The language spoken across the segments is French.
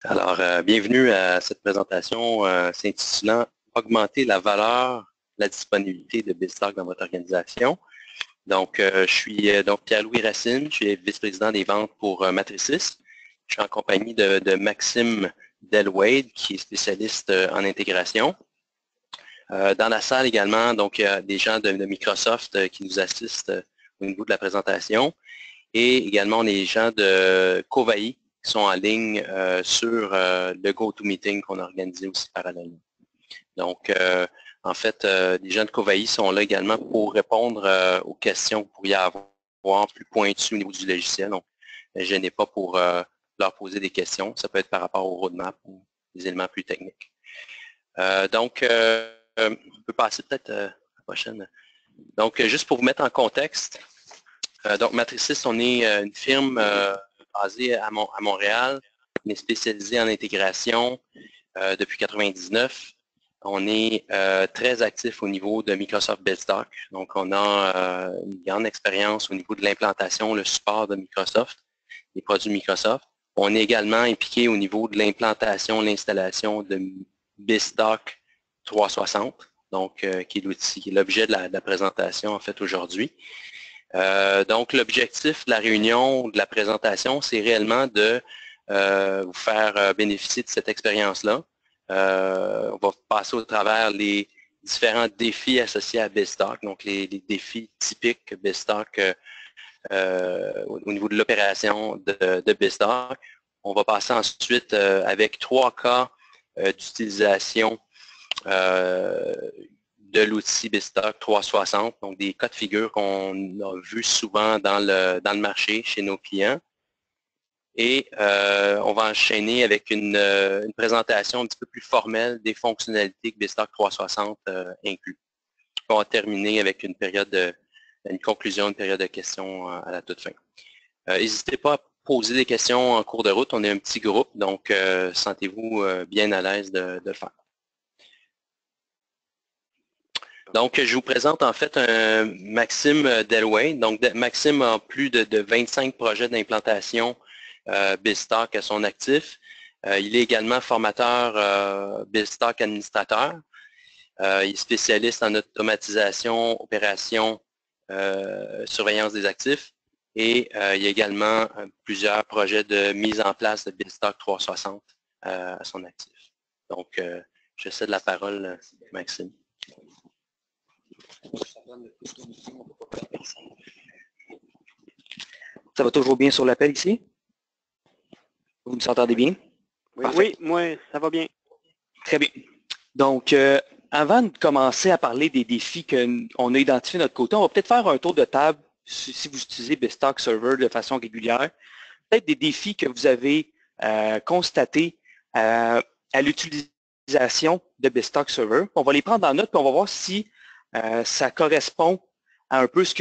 Alors, bienvenue à cette présentation s'intitulant Augmenter la valeur, la disponibilité de BizTalk dans votre organisation. Donc, je suis donc Pierre-Louis Racine, je suis vice-président des ventes pour Matricis. Je suis en compagnie de Maxime Delwade, qui est spécialiste en intégration. Dans la salle également, donc, il y a des gens de Microsoft qui nous assistent au niveau de la présentation. Et également, les gens de Covaï qui sont en ligne sur le GoToMeeting qu'on a organisé aussi parallèlement. Donc, en fait, les gens de Covaï sont là également pour répondre aux questions que vous pourriez avoir plus pointues au niveau du logiciel. Donc, ne gênez pas pour leur poser des questions. Ça peut être par rapport au roadmap ou des éléments plus techniques. Donc, on peut passer peut-être à la prochaine. Donc, juste pour vous mettre en contexte, donc Matricis, on est une firme basée à Montréal. On est spécialisé en intégration depuis 1999. On est très actif au niveau de Microsoft BizTalk. Donc, on a une grande expérience au niveau de l'implantation, le support de Microsoft, les produits Microsoft. On est également impliqué au niveau de l'implantation, l'installation de BizTalk 360, donc qui est l'outil, qui est l'objet de la présentation en fait aujourd'hui. Donc, l'objectif de la réunion, de la présentation, c'est réellement de vous faire bénéficier de cette expérience-là. On va passer au travers les différents défis associés à BizTalk, donc les défis typiques BizTalk au niveau de l'opération de BizTalk. On va passer ensuite avec 3 cas d'utilisation de l'outil BizTalk 360, donc des cas de figure qu'on a vus souvent dans le marché chez nos clients. Et on va enchaîner avec une présentation un petit peu plus formelle des fonctionnalités que BizTalk 360 inclut. On va terminer avec une conclusion, une période de questions à la toute fin. N'hésitez pas à poser des questions en cours de route. On est un petit groupe, donc sentez-vous bien à l'aise de le faire. Donc, je vous présente en fait un Maxime Delwade. Donc, Maxime a plus de 25 projets d'implantation BizTalk à son actif. Il est également formateur BizTalk administrateur. Il est spécialiste en automatisation, opération, surveillance des actifs. Et il y a également plusieurs projets de mise en place de BizTalk 360 à son actif. Donc, je cède la parole, Maxime. Ça va toujours bien sur l'appel ici? Vous nous entendez bien? Oui, moi, ça va bien. Très bien. Donc, avant de commencer à parler des défis qu'on a identifiés de notre côté, on va peut-être faire un tour de table si vous utilisez BizTalk Server de façon régulière. Peut-être des défis que vous avez constatés à l'utilisation de BizTalk Server. On va les prendre en note et on va voir si ça correspond à un peu ce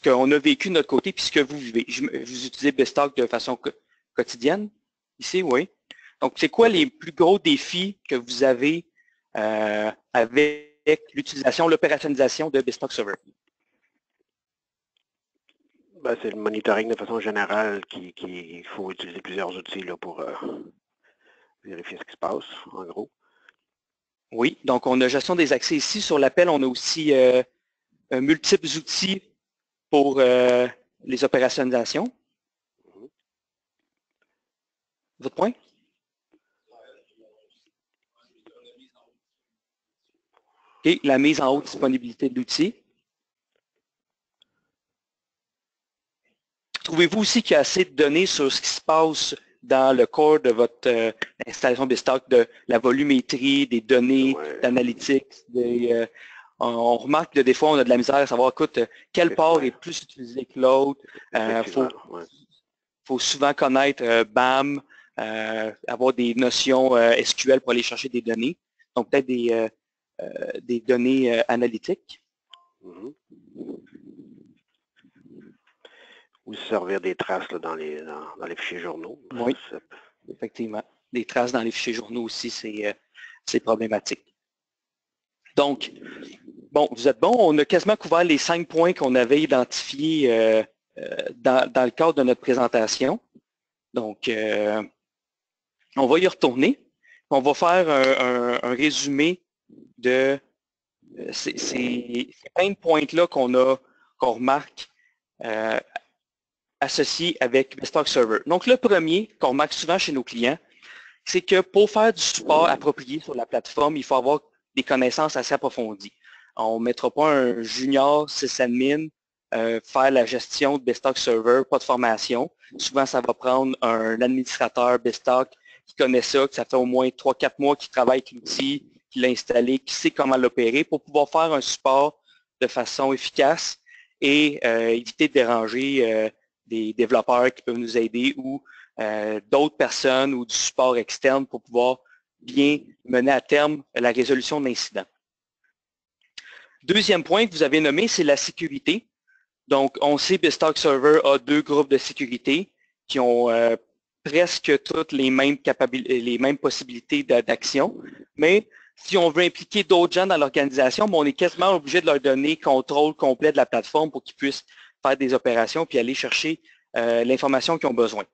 qu'on a vécu de notre côté puis ce que vous vivez. Vous utilisez BizTalk de façon quotidienne, ici, oui. Donc, c'est quoi les plus gros défis que vous avez avec l'utilisation, l'opérationnalisation de BizTalk Server? Ben, c'est le monitoring de façon générale qu'il faut utiliser plusieurs outils là, pour vérifier ce qui se passe, en gros. Oui, donc on a gestion des accès ici. Sur l'appel, on a aussi multiples outils pour les opérationnalisations. Votre point? OK, la mise en haute disponibilité de l'outil. Trouvez-vous aussi qu'il y a assez de données sur ce qui se passe dans le corps de votre installation BizTalk, de la volumétrie, des données, d'analytics, on remarque que des fois, on a de la misère à savoir, écoute, quel port est plus utilisé que l'autre. Faut souvent connaître BAM, avoir des notions SQL pour aller chercher des données. Donc, peut-être des données analytiques. Ou se servir des traces là, dans les fichiers journaux. Oui, effectivement. Des traces dans les fichiers journaux aussi, c'est problématique. Donc, bon, vous êtes bon. On a quasiment couvert les 5 points qu'on avait identifiés dans le cadre de notre présentation. Donc, On va y retourner. On va faire un résumé de ces pain points-là qu'on remarque associés avec BizTalk Server. Donc, le premier qu'on remarque souvent chez nos clients, c'est que pour faire du support approprié sur la plateforme, il faut avoir des connaissances assez approfondies. On ne mettra pas un junior sysadmin faire la gestion de BizTalk Server, pas de formation. Souvent, ça va prendre un administrateur BizTalk qui connaît ça, que ça fait au moins 3-4 mois qu'il travaille avec l'outil, qu'il l'a installé, qui sait comment l'opérer pour pouvoir faire un support de façon efficace et éviter de déranger des développeurs qui peuvent nous aider ou d'autres personnes ou du support externe pour pouvoir bien mener à terme la résolution de l'incident. Deuxième point que vous avez nommé, c'est la sécurité. Donc, on sait que BizTalk Server a 2 groupes de sécurité qui ont presque toutes les mêmes possibilités d'action, mais si on veut impliquer d'autres gens dans l'organisation, on est quasiment obligé de leur donner contrôle complet de la plateforme pour qu'ils puissent faire des opérations puis aller chercher l'information qu'ils ont besoin.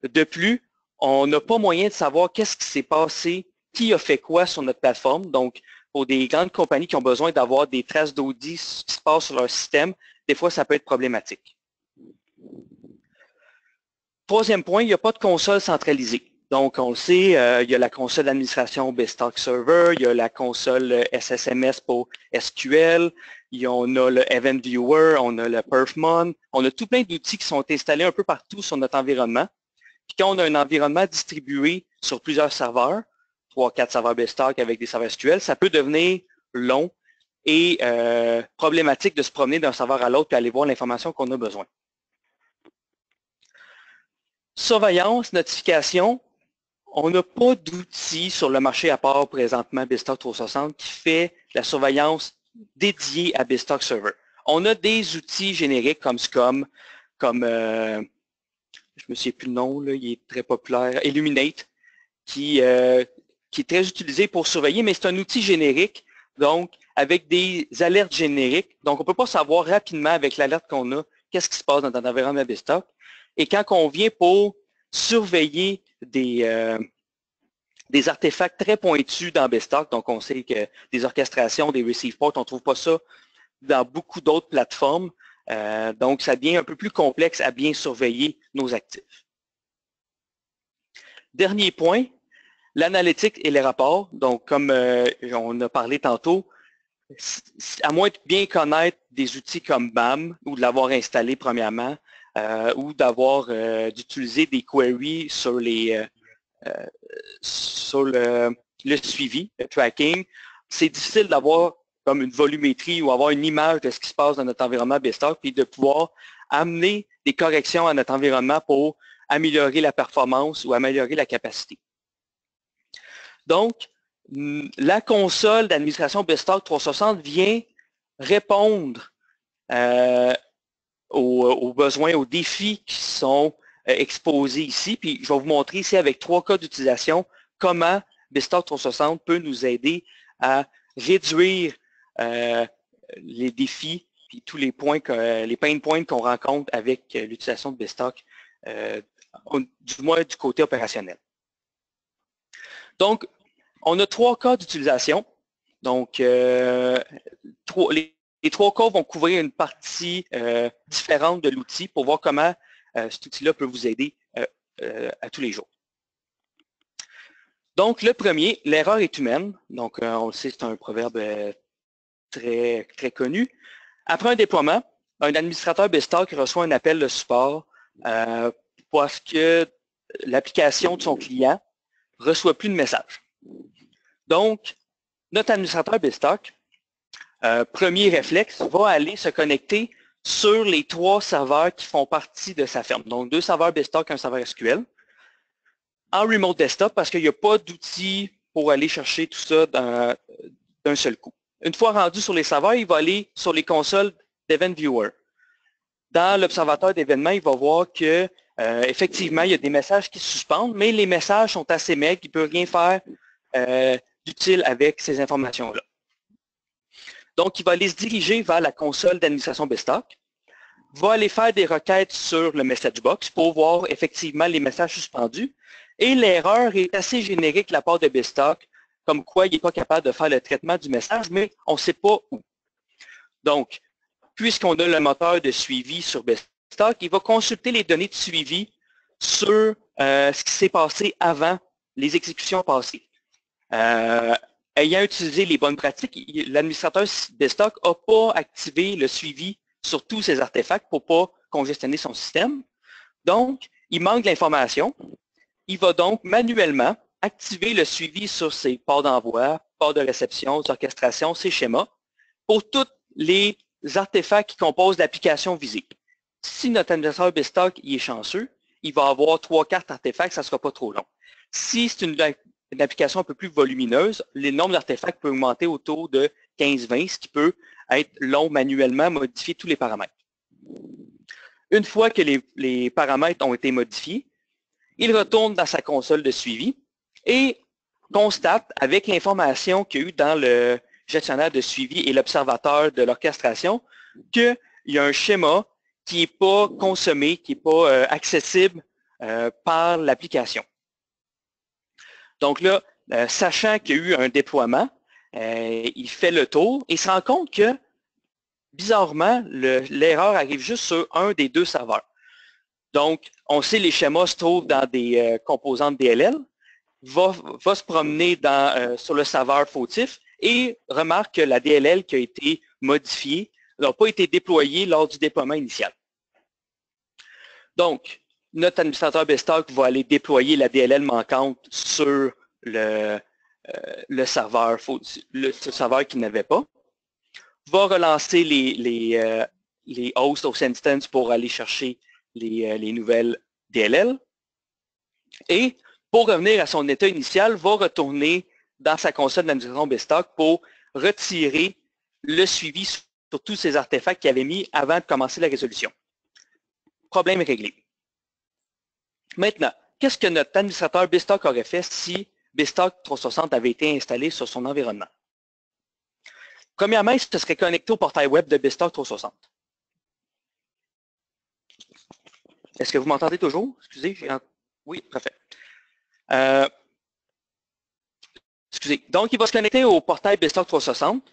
De plus, on n'a pas moyen de savoir qu'est-ce qui s'est passé, qui a fait quoi sur notre plateforme. Donc, pour des grandes compagnies qui ont besoin d'avoir des traces d'audit qui se passent sur leur système, des fois, ça peut être problématique. Troisième point, il n'y a pas de console centralisée. Donc, on le sait, il y a la console d'administration BizTalk Server, il y a la console SSMS pour SQL, on a le Event Viewer, on a le Perfmon, on a tout plein d'outils qui sont installés un peu partout sur notre environnement. Puis quand on a un environnement distribué sur plusieurs serveurs, 3-4 serveurs BizTalk avec des serveurs SQL, ça peut devenir long et problématique de se promener d'un serveur à l'autre et aller voir l'information qu'on a besoin. Surveillance, notification, on n'a pas d'outils sur le marché à part présentement BizTalk 360 qui fait la surveillance dédiée à BizTalk Server. On a des outils génériques comme SCOM, comme, je me souviens plus le nom, là, il est très populaire, Illuminate, qui est très utilisé pour surveiller, mais c'est un outil générique, donc avec des alertes génériques. Donc, on ne peut pas savoir rapidement avec l'alerte qu'on a qu'est-ce qui se passe dans notre environnement BizTalk. Et quand on vient pour surveiller des artefacts très pointus dans BizTalk, donc on sait que des orchestrations, des receive ports, on ne trouve pas ça dans beaucoup d'autres plateformes. Donc, ça devient un peu plus complexe à bien surveiller nos actifs. Dernier point, l'analytique et les rapports. Donc, comme on a parlé tantôt, à moins de bien connaître des outils comme BAM ou de l'avoir installé premièrement, ou d'utiliser des queries sur le suivi, le tracking, c'est difficile d'avoir comme une volumétrie ou avoir une image de ce qui se passe dans notre environnement BizTalk, puis de pouvoir amener des corrections à notre environnement pour améliorer la performance ou améliorer la capacité. Donc, la console d'administration BizTalk 360 vient répondre aux besoins, aux défis qui sont exposés ici. Puis, je vais vous montrer ici avec 3 cas d'utilisation comment BizTalk 360 peut nous aider à réduire les défis et tous les pain points qu'on rencontre avec l'utilisation de BizTalk, du moins du côté opérationnel. Donc, on a 3 cas d'utilisation. Donc, les 3 cas vont couvrir une partie différente de l'outil pour voir comment cet outil-là peut vous aider à tous les jours. Donc, le premier, l'erreur est humaine. Donc, on le sait, c'est un proverbe très, très connu. Après un déploiement, un administrateur BizTalk reçoit un appel de support parce que l'application de son client ne reçoit plus de message. Donc, notre administrateur BizTalk, premier réflexe, va aller se connecter sur les 3 serveurs qui font partie de sa ferme. Donc, 2 serveurs BizTalk, un serveur SQL. En remote desktop, parce qu'il n'y a pas d'outil pour aller chercher tout ça d'un seul coup. Une fois rendu sur les serveurs, il va aller sur les consoles d'Event Viewer. Dans l'observateur d'événements, il va voir que effectivement, il y a des messages qui se suspendent, mais les messages sont assez maigres, il ne peut rien faire d'utile avec ces informations-là. Donc, il va aller se diriger vers la console d'administration BizTalk, va aller faire des requêtes sur le message box pour voir effectivement les messages suspendus Et l'erreur est assez générique de la part de BizTalk, comme quoi il n'est pas capable de faire le traitement du message, mais on ne sait pas où. Donc, puisqu'on a le moteur de suivi sur BizTalk, il va consulter les données de suivi sur ce qui s'est passé avant les exécutions passées. Ayant utilisé les bonnes pratiques, l'administrateur BizTalk n'a pas activé le suivi sur tous ces artefacts pour ne pas congestionner son système. Donc, il manque l'information. Il va donc manuellement activer le suivi sur ses ports d'envoi, ports de réception, d'orchestration, ses schémas, pour tous les artefacts qui composent l'application visée. Si notre administrateur BizTalk est chanceux, il va avoir 3-4 artefacts, ça ne sera pas trop long. Si c'est une application un peu plus volumineuse, le nombre d'artefacts peut augmenter autour de 15-20, ce qui peut être long manuellement, modifier tous les paramètres. Une fois que les paramètres ont été modifiés, il retourne dans sa console de suivi et constate, avec l'information qu'il y a eu dans le gestionnaire de suivi et l'observateur de l'orchestration, qu'il y a un schéma qui n'est pas consommé, qui n'est pas accessible par l'application. Donc là, sachant qu'il y a eu un déploiement, il fait le tour et se rend compte que, bizarrement, l'erreur arrive juste sur un des deux serveurs. Donc, on sait les schémas se trouvent dans des composantes DLL, va se promener sur le serveur fautif et remarque que la DLL qui a été modifiée n'a pas été déployée lors du déploiement initial. Donc, notre administrateur BizTalk va aller déployer la DLL manquante sur le serveur qu'il n'avait pas, va relancer les hosts aux instances pour aller chercher les nouvelles DLL et pour revenir à son état initial, va retourner dans sa console d'administration BizTalk pour retirer le suivi sur tous ces artefacts qu'il avait mis avant de commencer la résolution. Problème réglé. Maintenant, qu'est-ce que notre administrateur BizTalk aurait fait si BizTalk 360 avait été installé sur son environnement? Premièrement, il se serait connecté au portail web de BizTalk 360. Est-ce que vous m'entendez toujours? Excusez, oui, parfait. Excusez. Donc, il va se connecter au portail BizTalk 360,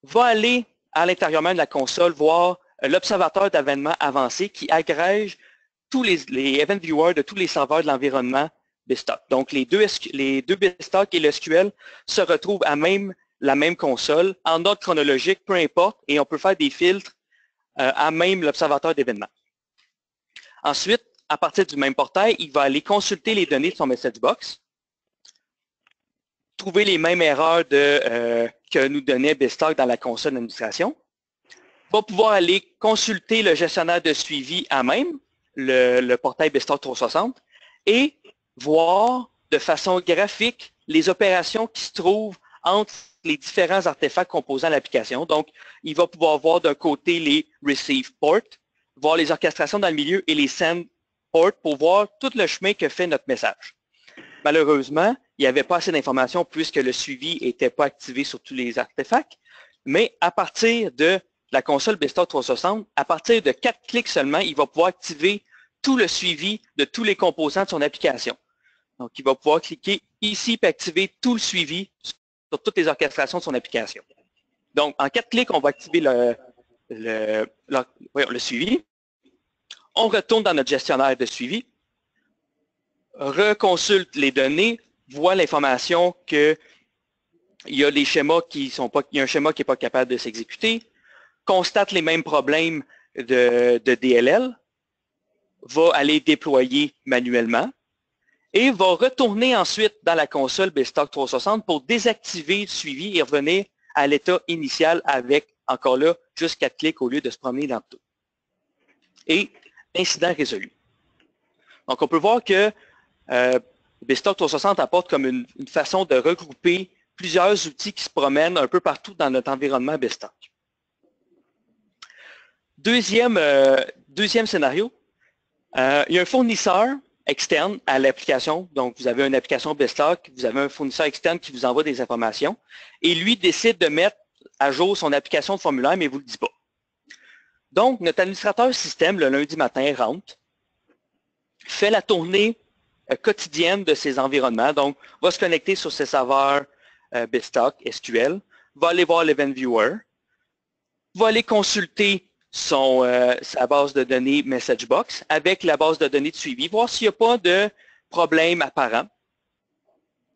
va aller à l'intérieur même de la console voir l'observateur d'événements avancés qui agrège tous les event viewers de tous les serveurs de l'environnement BizTalk. Donc, les deux BizTalk et le SQL se retrouvent à la même console, en ordre chronologique, peu importe, et on peut faire des filtres à même l'observateur d'événements. Ensuite, à partir du même portail, il va aller consulter les données de son message box, trouver les mêmes erreurs que nous donnait BizTalk dans la console d'administration, va pouvoir aller consulter le gestionnaire de suivi à même, le portail BizTalk 360, et voir de façon graphique les opérations qui se trouvent entre les différents artefacts composant l'application. Donc, il va pouvoir voir d'un côté les receive ports, voir les orchestrations dans le milieu et les send ports pour voir tout le chemin que fait notre message. Malheureusement, il n'y avait pas assez d'informations puisque le suivi n'était pas activé sur tous les artefacts, mais à partir de la console BizTalk 360, à partir de 4 clics seulement, il va pouvoir activer tout le suivi de tous les composants de son application. Donc, il va pouvoir cliquer ici et activer tout le suivi sur toutes les orchestrations de son application. Donc, en 4 clics, on va activer le suivi. On retourne dans notre gestionnaire de suivi, reconsulte les données, voit l'information qu'il y a des schémas qui sont pas, il y a un schéma qui n'est pas capable de s'exécuter, constate les mêmes problèmes de DLL, va aller déployer manuellement et va retourner ensuite dans la console BizTalk 360 pour désactiver le suivi et revenir à l'état initial avec, encore là, juste 4 clics au lieu de se promener dans tout. Et incident résolu. Donc, on peut voir que BizTalk 360 apporte comme une façon de regrouper plusieurs outils qui se promènent un peu partout dans notre environnement BizTalk. Deuxième scénario, il y a un fournisseur externe à l'application. Donc, vous avez une application BizTalk, vous avez un fournisseur externe qui vous envoie des informations et lui décide de mettre à jour son application de formulaire, mais il ne vous le dit pas. Donc, notre administrateur système, le lundi matin, rentre, fait la tournée quotidienne de ses environnements. Donc, va se connecter sur ses serveurs BizTalk, SQL, va aller voir l'Event Viewer, va aller consulter sa base de données MessageBox avec la base de données de suivi, voir s'il n'y a pas de problème apparent.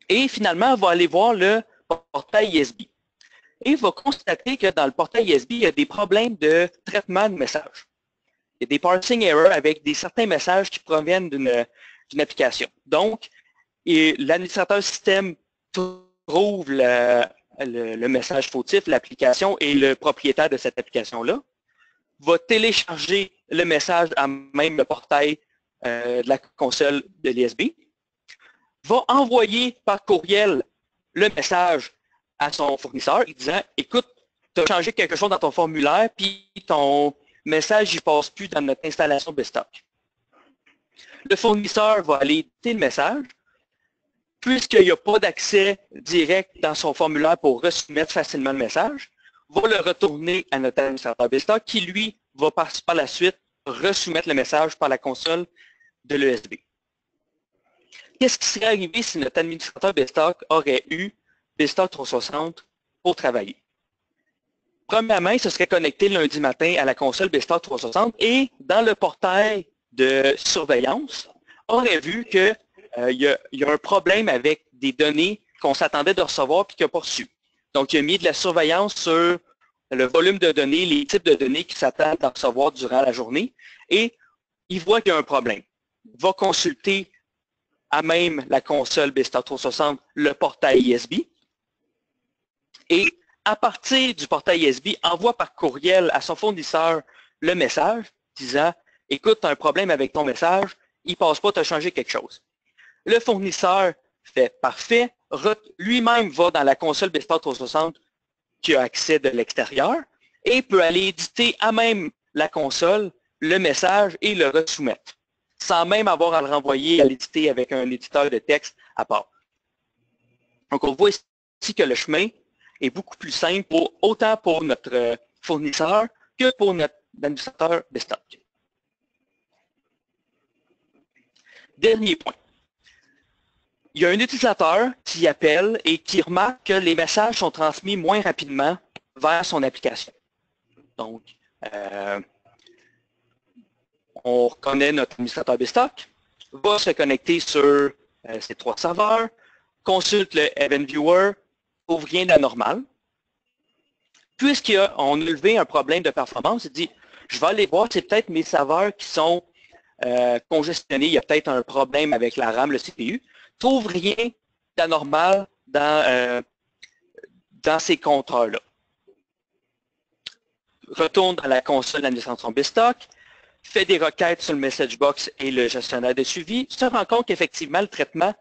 Et finalement, va aller voir le portail ISB. Et va constater que dans le portail ISB, il y a des problèmes de traitement de messages. Il y a des parsing errors avec certains messages qui proviennent d'une application. Donc, l'administrateur système trouve le message fautif, l'application et le propriétaire de cette application-là, va télécharger le message à même le portail de la console de l'ISB, va envoyer par courriel le message à son fournisseur disant « Écoute, tu as changé quelque chose dans ton formulaire, puis ton message ne passe plus dans notre installation BizTalk. » Le fournisseur va aller éditer le message. Puisqu'il n'y a pas d'accès direct dans son formulaire pour resoumettre facilement le message, va le retourner à notre administrateur BizTalk qui, lui, va par la suite resoumettre le message par la console de l'ESB. Qu'est-ce qui serait arrivé si notre administrateur BizTalk aurait eu BizTalk 360 pour travailler? Premièrement, il se serait connecté lundi matin à la console BizTalk 360 et dans le portail de surveillance, aurait vu que il y a un problème avec des données qu'on s'attendait de recevoir et qu'il n'a pas reçu. Donc, il a mis de la surveillance sur le volume de données, les types de données qu'il s'attend à recevoir durant la journée et il voit qu'il y a un problème. Il va consulter à même la console BizTalk 360 le portail ISB et à partir du portail ISB, envoie par courriel à son fournisseur le message disant « Écoute, tu as un problème avec ton message, il ne passe pas, tu as changé quelque chose. » Le fournisseur fait parfait, lui-même va dans la console BizTalk 360 qui a accès de l'extérieur et peut aller éditer à même la console le message et le resoumettre, sans même avoir à le renvoyer à l'éditer avec un éditeur de texte à part. Donc, on voit ici que le chemin est beaucoup plus simple autant pour notre fournisseur que pour notre administrateur BizTalk. Dernier point. Il y a un utilisateur qui appelle et qui remarque que les messages sont transmis moins rapidement vers son application. Donc, on reconnaît notre administrateur BizTalk, va se connecter sur ces trois serveurs, consulte le Event Viewer, trouve rien d'anormal. Puisqu'on a levé un problème de performance, il dit, je vais aller voir, c'est peut-être mes serveurs qui sont congestionnés, il y a peut-être un problème avec la RAM, le CPU. Trouve rien d'anormal dans ces compteurs-là. Retourne dans la console d'administration BizTalk, fait des requêtes sur le MessageBox et le gestionnaire de suivi, se rend compte qu'effectivement, le traitement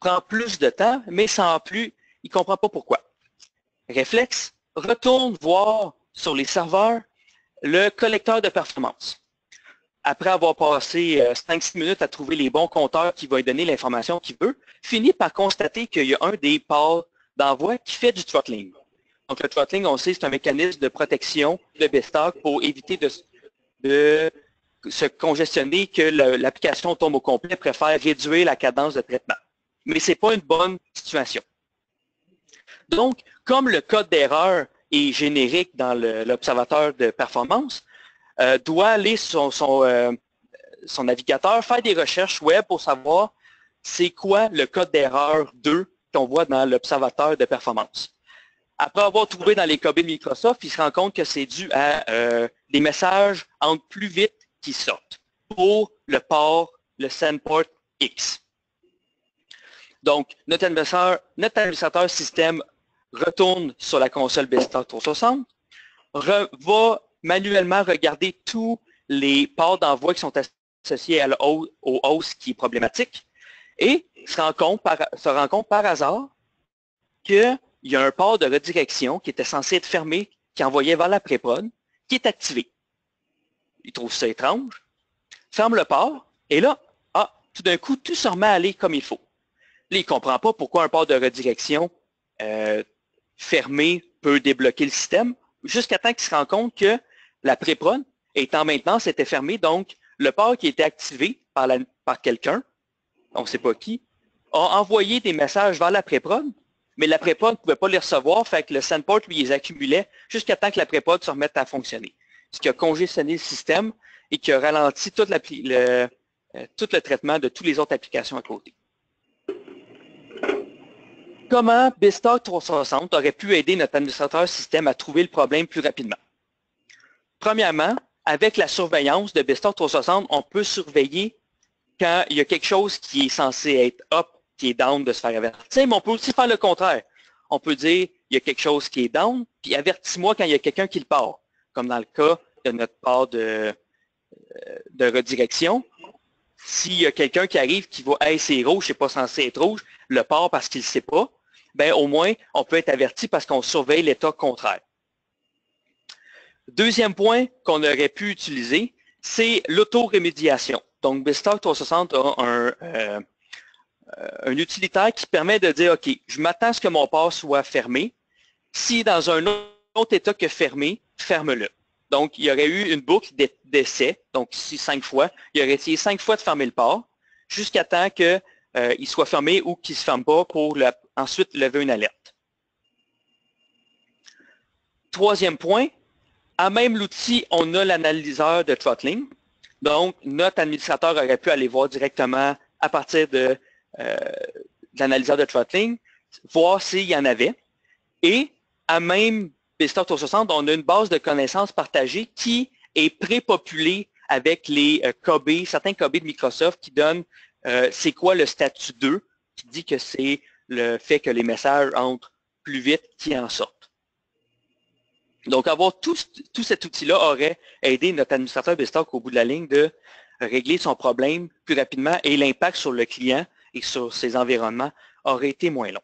prend plus de temps, mais sans plus, il ne comprend pas pourquoi. Réflexe, retourne voir sur les serveurs le collecteur de performance. Après avoir passé 5-6 minutes à trouver les bons compteurs qui vont lui donner l'information qu'il veut, finit par constater qu'il y a un des ports d'envoi qui fait du throttling. Donc, le throttling, on sait, c'est un mécanisme de protection de BizTalk pour éviter de se congestionner, que l'application tombe au complet, préfère réduire la cadence de traitement. Mais ce n'est pas une bonne situation. Donc, comme le code d'erreur est générique dans l'observateur de performance, doit aller sur son navigateur, faire des recherches web pour savoir c'est quoi le code d'erreur 2 qu'on voit dans l'observateur de performance. Après avoir trouvé dans les copies de Microsoft, il se rend compte que c'est dû à des messages entrent plus vite qui sortent pour le port, le SendPort X. Donc, notre administrateur système retourne sur la console BizTalk 360, va manuellement regarder tous les ports d'envoi qui sont associés au host qui est problématique et se rend compte par hasard qu'il y a un port de redirection qui était censé être fermé, qui envoyait vers la pré-prod, qui est activé. Il trouve ça étrange, ferme le port et là, tout d'un coup, tout se remet à aller comme il faut. Là, il ne comprend pas pourquoi un port de redirection fermé peut débloquer le système, jusqu'à temps qu'il se rend compte que la pré-prod étant maintenance était fermée, donc le port qui était activé par quelqu'un on ne sait pas qui, a envoyé des messages vers la pré-prod, mais la pré-prod ne pouvait pas les recevoir, fait que le sendport lui les accumulait jusqu'à temps que la pré-prod se remette à fonctionner. Ce qui a congestionné le système et qui a ralenti tout le traitement de toutes les autres applications à côté. Comment BizTalk 360 aurait pu aider notre administrateur système à trouver le problème plus rapidement? Premièrement, avec la surveillance de BizTalk 360, on peut surveiller quand il y a quelque chose qui est censé être up, qui est down, de se faire avertir, mais on peut aussi faire le contraire. On peut dire, il y a quelque chose qui est down, puis avertis-moi quand il y a quelqu'un qui le part, comme dans le cas de notre part de redirection. S'il y a quelqu'un qui arrive qui va « Hey, c'est rouge, c'est pas censé être rouge », le part parce qu'il ne sait pas, bien au moins, on peut être averti parce qu'on surveille l'état contraire. Deuxième point qu'on aurait pu utiliser, c'est l'auto-rémédiation. Donc, BizTalk 360 a un utilitaire qui permet de dire « OK, je m'attends à ce que mon port soit fermé. Si dans un autre état que fermé, ferme-le. » Donc, il y aurait eu une boucle d'essai, donc ici 5 fois. Il aurait essayé 5 fois de fermer le port jusqu'à temps qu'il soit fermé ou qu'il ne se ferme pas pour ensuite lever une alerte. Troisième point, à même l'outil, on a l'analyseur de throttling. Donc, notre administrateur aurait pu aller voir directement à partir de l'analyseur de throttling, voir s'il y en avait. Et à même BizTalk 360, on a une base de connaissances partagées qui est pré-populée avec les KB, certains KB de Microsoft qui donnent c'est quoi le statut 2, qui dit que c'est le fait que les messages entrent plus vite qu'ils en sortent. Donc, avoir tout cet outil-là aurait aidé notre administrateur BizTalk au bout de la ligne de régler son problème plus rapidement et l'impact sur le client et sur ses environnements aurait été moins long.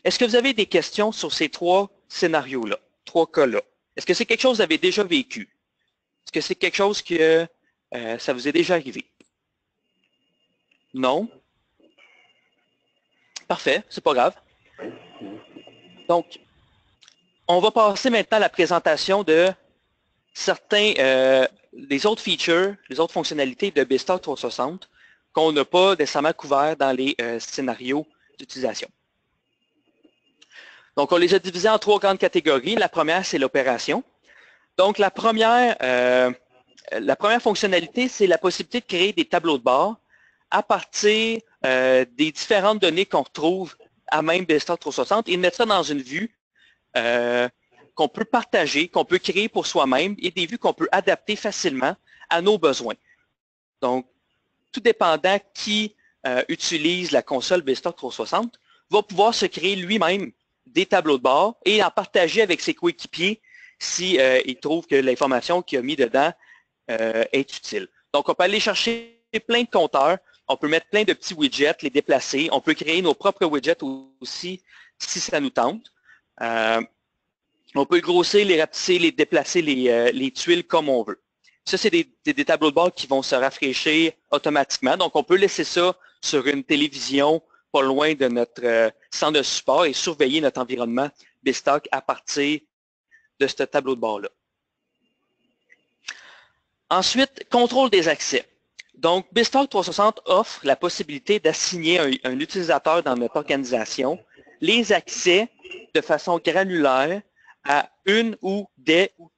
Est-ce que vous avez des questions sur ces 3 scénarios-là, 3 cas-là? Est-ce que c'est quelque chose que vous avez déjà vécu? Est-ce que c'est quelque chose que ça vous est déjà arrivé? Non? Parfait, c'est pas grave. Donc, on va passer maintenant à la présentation de certains des autres features, les autres fonctionnalités de BizTalk 360 qu'on n'a pas nécessairement couvert dans les scénarios d'utilisation. Donc, on les a divisés en 3 grandes catégories. La première, c'est l'opération. Donc, la première fonctionnalité, c'est la possibilité de créer des tableaux de bord à partir des différentes données qu'on retrouve à même BizTalk 360 et de mettre ça dans une vue qu'on peut partager, qu'on peut créer pour soi-même et des vues qu'on peut adapter facilement à nos besoins. Donc, tout dépendant qui utilise la console BizTalk 360 va pouvoir se créer lui-même des tableaux de bord et en partager avec ses coéquipiers si il trouve que l'information qu'il a mis dedans est utile. Donc, on peut aller chercher plein de compteurs, on peut mettre plein de petits widgets, les déplacer, on peut créer nos propres widgets aussi si ça nous tente. On peut grossir, les rapetisser, les déplacer, les tuiles comme on veut. Ça, c'est des tableaux de bord qui vont se rafraîchir automatiquement. Donc, on peut laisser ça sur une télévision pas loin de notre centre de support et surveiller notre environnement BizTalk à partir de ce tableau de bord-là. Ensuite, contrôle des accès. Donc, BizTalk 360 offre la possibilité d'assigner un utilisateur dans notre organisation les accès de façon granulaire à une ou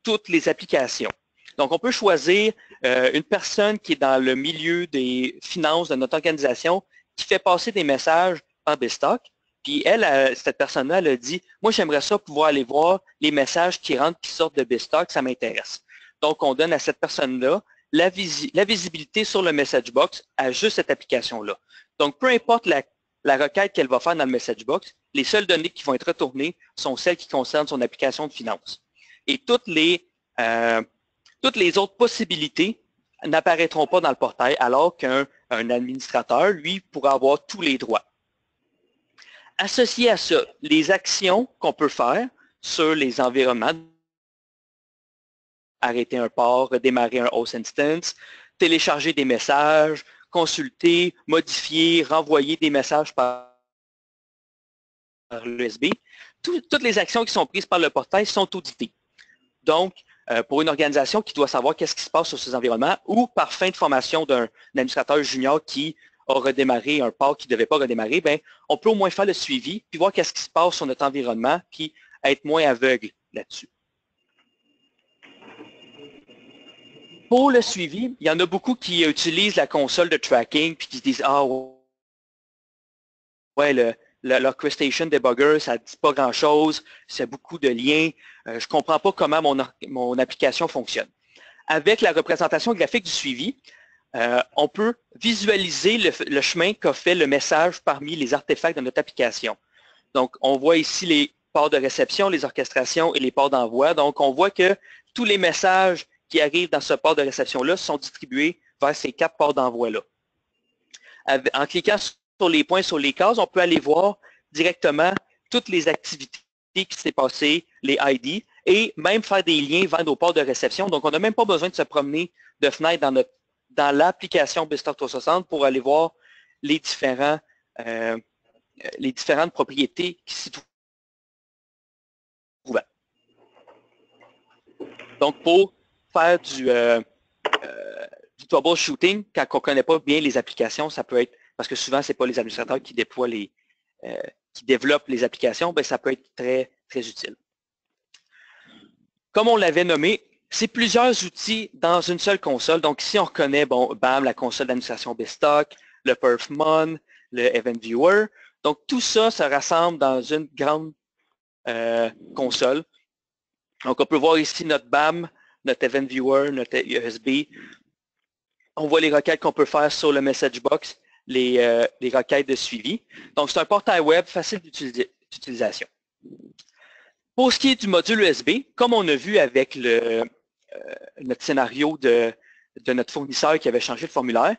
toutes les applications. Donc, on peut choisir une personne qui est dans le milieu des finances de notre organisation qui fait passer des messages par BizTalk. Puis elle, cette personne-là, elle a dit « Moi, j'aimerais ça pouvoir aller voir les messages qui rentrent, qui sortent de BizTalk, ça m'intéresse. » Donc, on donne à cette personne-là la visibilité sur le message box à juste cette application-là. Donc, peu importe la requête qu'elle va faire dans le message box, les seules données qui vont être retournées sont celles qui concernent son application de finance. Et toutes les autres possibilités n'apparaîtront pas dans le portail, alors qu'un administrateur, lui, pourra avoir tous les droits. Associé à ça, les actions qu'on peut faire sur les environnements, arrêter un port, redémarrer un host instance, télécharger des messages, consulter, modifier, renvoyer des messages par l'USB. Toutes les actions qui sont prises par le portail sont auditées. Donc, pour une organisation qui doit savoir qu'est-ce qui se passe sur ces environnements ou par fin de formation d'un administrateur junior qui a redémarré, un port qui ne devait pas redémarrer, ben, on peut au moins faire le suivi, puis voir qu'est-ce qui se passe sur notre environnement, puis être moins aveugle là-dessus. Pour le suivi, il y en a beaucoup qui utilisent la console de tracking, puis qui se disent « Ah ouais, l'Orchestration Debugger, ça ne dit pas grand-chose, c'est beaucoup de liens, je ne comprends pas comment mon application fonctionne. » Avec la représentation graphique du suivi, on peut visualiser le chemin qu'a fait le message parmi les artefacts de notre application. Donc, on voit ici les ports de réception, les orchestrations et les ports d'envoi. Donc, on voit que tous les messages qui arrivent dans ce port de réception-là sont distribués vers ces 4 ports d'envoi-là. En cliquant sur les points sur les cases, on peut aller voir directement toutes les activités qui s'est passées, les ID, et même faire des liens vers nos ports de réception. Donc, on n'a même pas besoin de se promener de fenêtre dans l'application BizTalk 360 pour aller voir les différentes propriétés qui s'y trouvent. Donc, pour faire du troubleshooting, quand on ne connaît pas bien les applications, ça peut être, parce que souvent, ce n'est pas les administrateurs qui déploient qui développent les applications, bien, ça peut être très, très utile. Comme on l'avait nommé, c'est plusieurs outils dans une seule console. Donc ici, on reconnaît, bon, BAM, la console d'administration BizTalk, le Perfmon, le Event Viewer. Donc tout ça se rassemble dans une grande console. Donc on peut voir ici notre BAM, notre Event Viewer, notre USB. On voit les requêtes qu'on peut faire sur le message box, les requêtes de suivi. Donc c'est un portail web facile d'utilisation. Pour ce qui est du module USB, comme on a vu avec notre scénario de notre fournisseur qui avait changé le formulaire,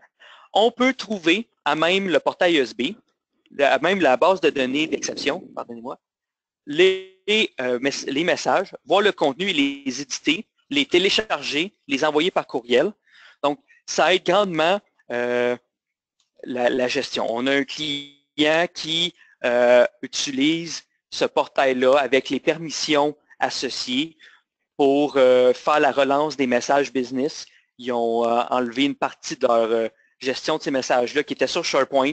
on peut trouver à même le portail USB, à même la base de données d'exception, pardonnez-moi, les messages, voir le contenu et les éditer, les télécharger, les envoyer par courriel. Donc, ça aide grandement la gestion. On a un client qui utilise ce portail-là avec les permissions associées pour faire la relance des messages business. Ils ont enlevé une partie de leur gestion de ces messages-là qui était sur SharePoint.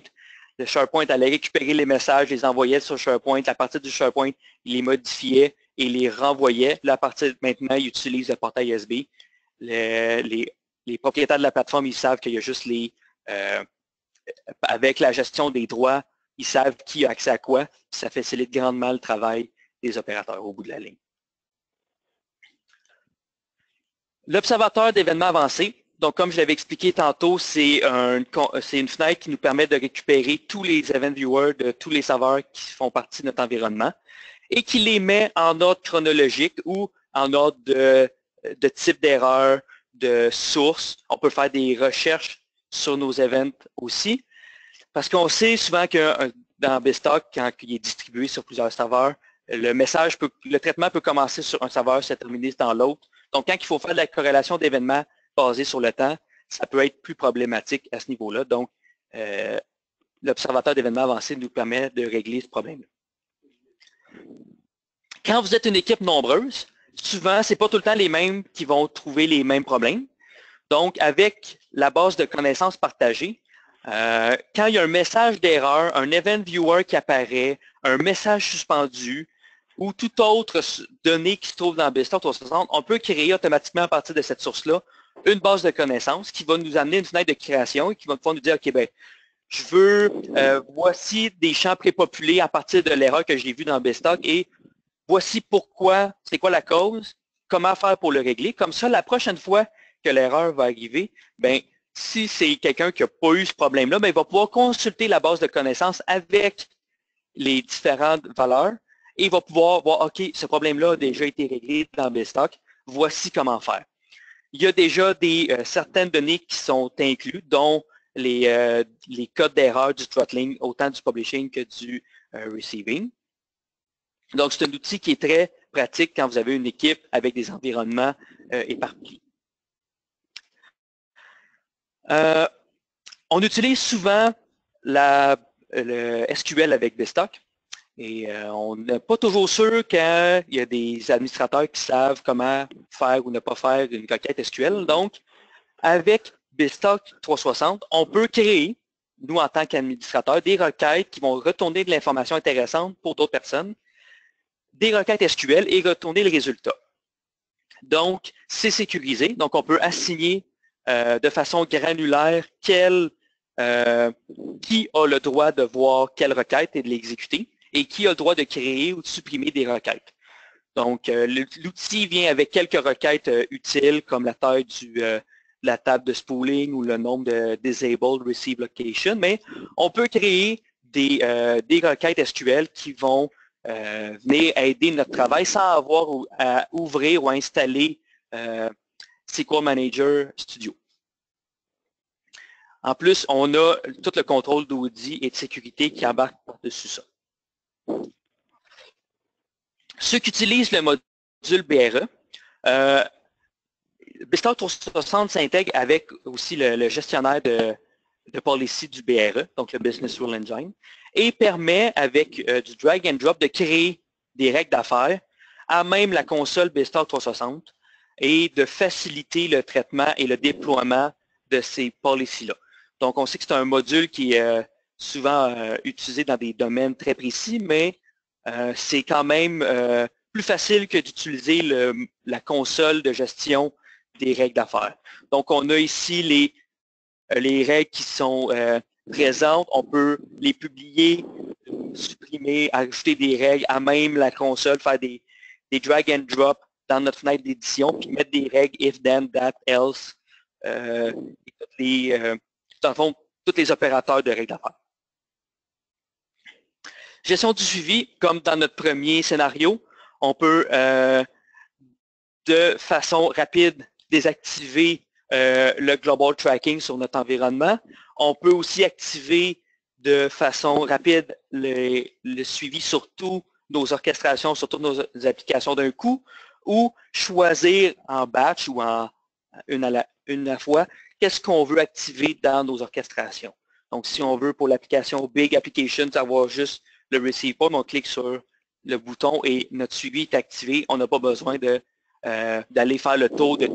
Le SharePoint allait récupérer les messages, les envoyait sur SharePoint. À partir du SharePoint, il les modifiait et les renvoyait. Là, à partir de maintenant, ils utilisent le portail USB. Les propriétaires de la plateforme, ils savent qu'il y a juste avec la gestion des droits, ils savent qui a accès à quoi. Ça facilite grandement le travail des opérateurs au bout de la ligne. L'observateur d'événements avancés, donc comme je l'avais expliqué tantôt, c'est une fenêtre qui nous permet de récupérer tous les event viewers de tous les serveurs qui font partie de notre environnement et qui les met en ordre chronologique ou en ordre de type d'erreur, de source. On peut faire des recherches sur nos events aussi. Parce qu'on sait souvent que dans BizTalk, quand il est distribué sur plusieurs serveurs, le traitement peut commencer sur un serveur, se terminer dans l'autre. Donc, quand il faut faire de la corrélation d'événements basée sur le temps, ça peut être plus problématique à ce niveau-là. Donc, l'observateur d'événements avancés nous permet de régler ce problème-là. Quand vous êtes une équipe nombreuse, souvent, ce n'est pas tout le temps les mêmes qui vont trouver les mêmes problèmes. Donc, avec la base de connaissances partagées, quand il y a un message d'erreur, un event viewer qui apparaît, un message suspendu ou toute autre donnée qui se trouve dans BizTalk 360, on peut créer automatiquement à partir de cette source-là une base de connaissances qui va nous amener une fenêtre de création et qui va pouvoir nous dire, OK, ben, je veux, voici des champs prépopulés à partir de l'erreur que j'ai vue dans BizTalk et voici pourquoi, c'est quoi la cause, comment faire pour le régler. Comme ça, la prochaine fois que l'erreur va arriver, ben, si c'est quelqu'un qui n'a pas eu ce problème-là, ben, il va pouvoir consulter la base de connaissances avec les différentes valeurs et il va pouvoir voir, OK, ce problème-là a déjà été réglé dans BizTalk, voici comment faire. Il y a déjà certaines données qui sont incluses, dont les codes d'erreur du throttling, autant du publishing que du receiving. Donc, c'est un outil qui est très pratique quand vous avez une équipe avec des environnements éparpillés. On utilise souvent le SQL avec BizTalk et on n'est pas toujours sûr qu'il y a des administrateurs qui savent comment faire ou ne pas faire une requête SQL. Donc, avec BizTalk 360, on peut créer nous en tant qu'administrateurs, des requêtes qui vont retourner de l'information intéressante pour d'autres personnes, des requêtes SQL et retourner le résultat. Donc, c'est sécurisé. Donc, on peut assigner de façon granulaire qui a le droit de voir quelle requête et de l'exécuter et qui a le droit de créer ou de supprimer des requêtes. Donc, l'outil vient avec quelques requêtes utiles comme la taille de la table de spooling ou le nombre de disabled receive location, mais on peut créer des requêtes SQL qui vont venir aider notre travail sans avoir à ouvrir ou à installer SQL Manager Studio. En plus, on a tout le contrôle d'audit et de sécurité qui embarque par-dessus ça. Ceux qui utilisent le module BRE, BizTalk 360 s'intègre avec aussi le gestionnaire de policy du BRE, donc le Business Rule Engine, et permet avec du drag and drop de créer des règles d'affaires à même la console BizTalk 360 et de faciliter le traitement et le déploiement de ces policies-là. Donc, on sait que c'est un module qui est souvent utilisé dans des domaines très précis, mais c'est quand même plus facile que d'utiliser la console de gestion des règles d'affaires. Donc, on a ici les règles qui sont présentes. On peut les publier, supprimer, ajouter des règles à même la console, faire des drag and drop dans notre fenêtre d'édition, puis mettre des règles if, then, that, else, dans le fond, tous les opérateurs de règles d'affaires. Gestion du suivi, comme dans notre premier scénario, on peut de façon rapide désactiver le Global Tracking sur notre environnement. On peut aussi activer de façon rapide le suivi sur toutes nos orchestrations, sur toutes nos applications d'un coup, ou choisir en batch ou en une à la fois, qu'est-ce qu'on veut activer dans nos orchestrations. Donc, si on veut pour l'application Big Applications avoir juste le Receive Point, on clique sur le bouton et notre suivi est activé. On n'a pas besoin d'aller faire le tour de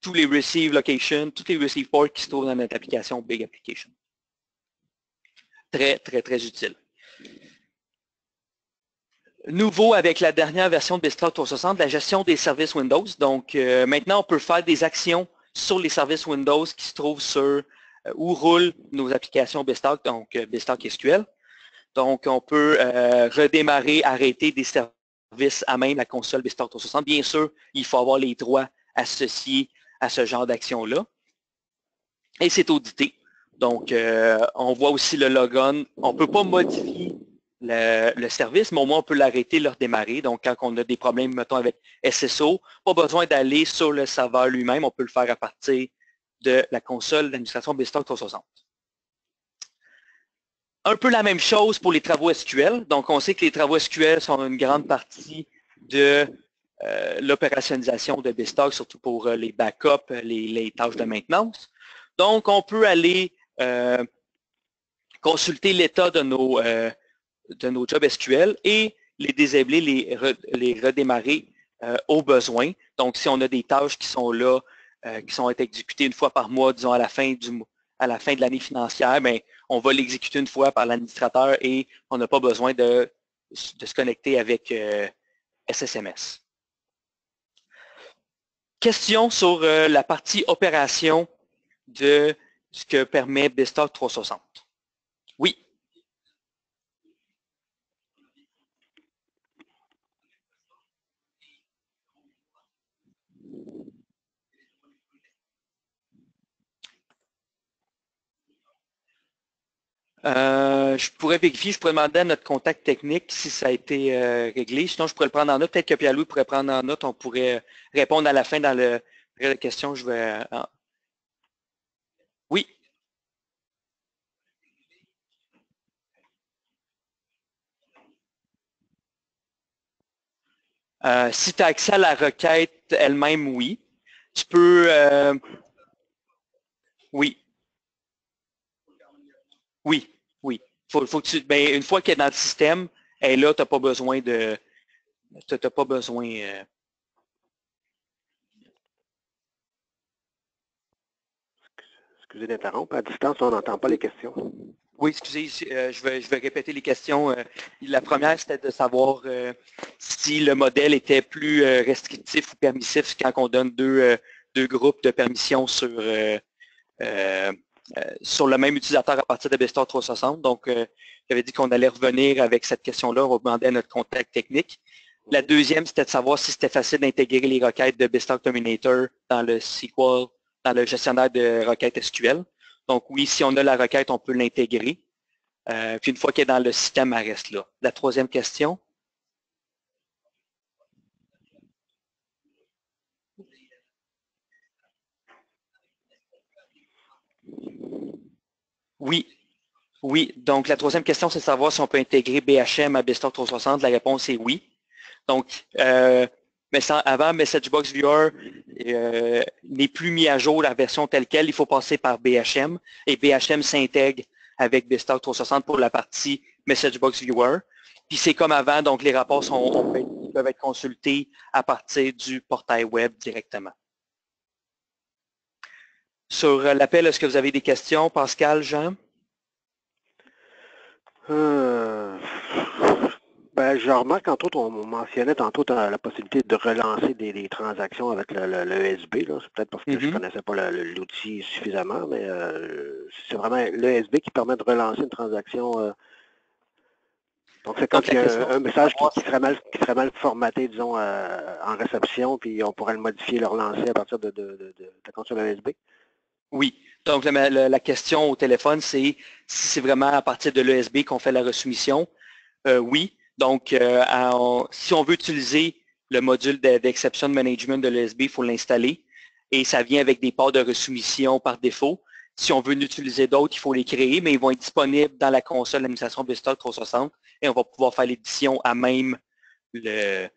tous les Receive Locations, tous les Receive Ports qui se trouvent dans notre application Big Application. Très, très, très utile. Nouveau avec la dernière version de BizTalk 360, la gestion des services Windows. Donc, maintenant, on peut faire des actions sur les services Windows qui se trouvent sur où roulent nos applications BizTalk, donc BizTalk SQL. Donc, on peut redémarrer, arrêter des services à même la console BizTalk 360. Bien sûr, il faut avoir les droits associés à ce genre d'action-là. Et c'est audité. Donc, on voit aussi le logon. On ne peut pas modifier le service, mais au moins on peut l'arrêter, le redémarrer. Donc, quand on a des problèmes, mettons, avec SSO, pas besoin d'aller sur le serveur lui-même. On peut le faire à partir de la console d'administration BizTalk 360. Un peu la même chose pour les travaux SQL. Donc, on sait que les travaux SQL sont une grande partie de l'opérationnalisation de BizTalk, surtout pour les backups, les tâches de maintenance. Donc, on peut aller consulter l'état de nos jobs SQL et les désabler, les redémarrer au besoin. Donc, si on a des tâches qui sont là, qui sont exécutées une fois par mois, disons à la fin de l'année financière, bien, on va l'exécuter une fois par l'administrateur et on n'a pas besoin de se connecter avec SSMS. Question sur la partie opération de ce que permet BizTalk 360. Oui. Je pourrais vérifier, je pourrais demander à notre contact technique si ça a été réglé. Sinon, je pourrais le prendre en note. Peut-être que Pierre-Louis pourrait prendre en note. On pourrait répondre à la fin dans la question. Je vais. Oui. Si tu as accès à la requête elle-même, oui. Tu peux. Oui. Oui, oui. Faut que tu, ben, une fois qu'elle est dans le système, elle est là, tu n'as pas besoin de. T'as pas besoin. Excusez d'interrompre. À distance, on n'entend pas les questions. Oui, excusez, je vais répéter les questions. La première, c'était de savoir si le modèle était plus restrictif ou permissif quand on donne deux groupes de permissions sur le même utilisateur à partir de BStalk 360. Donc, j'avais dit qu'on allait revenir avec cette question-là. On va demander à notre contact technique. La deuxième, c'était de savoir si c'était facile d'intégrer les requêtes de BStalk Terminator dans le SQL, dans le gestionnaire de requêtes SQL. Donc oui, si on a la requête, on peut l'intégrer. Puis une fois qu'elle est dans le système, elle reste là. La troisième question. Oui. Oui. Donc la troisième question, c'est de savoir si on peut intégrer BHM à BStalk 360. La réponse est oui. Donc, avant, MessageBox Viewer n'est plus mis à jour la version telle quelle. Il faut passer par BHM et BHM s'intègre avec BStalk 360 pour la partie MessageBox Viewer. Puis c'est comme avant, donc les rapports peuvent être consultés à partir du portail web directement. Sur l'appel, est-ce que vous avez des questions, Pascal, Jean? Ben, je remarque, entre autres, on mentionnait tantôt la possibilité de relancer des transactions avec le ESB. C'est peut-être parce que je ne connaissais pas l'outil suffisamment, mais c'est vraiment l'ESB qui permet de relancer une transaction. Donc, c'est quand il y a un message qui serait mal formaté, disons, en réception, puis on pourrait le modifier, le relancer à partir de la console ESB. Oui. Donc, la question au téléphone, c'est si c'est vraiment à partir de l'ESB qu'on fait la resoumission. Oui. Donc, si on veut utiliser le module d'exception management de l'ESB, il faut l'installer. Et ça vient avec des ports de resoumission par défaut. Si on veut en utiliser d'autres, il faut les créer, mais ils vont être disponibles dans la console d'administration BStalk 360 et on va pouvoir faire l'édition à même le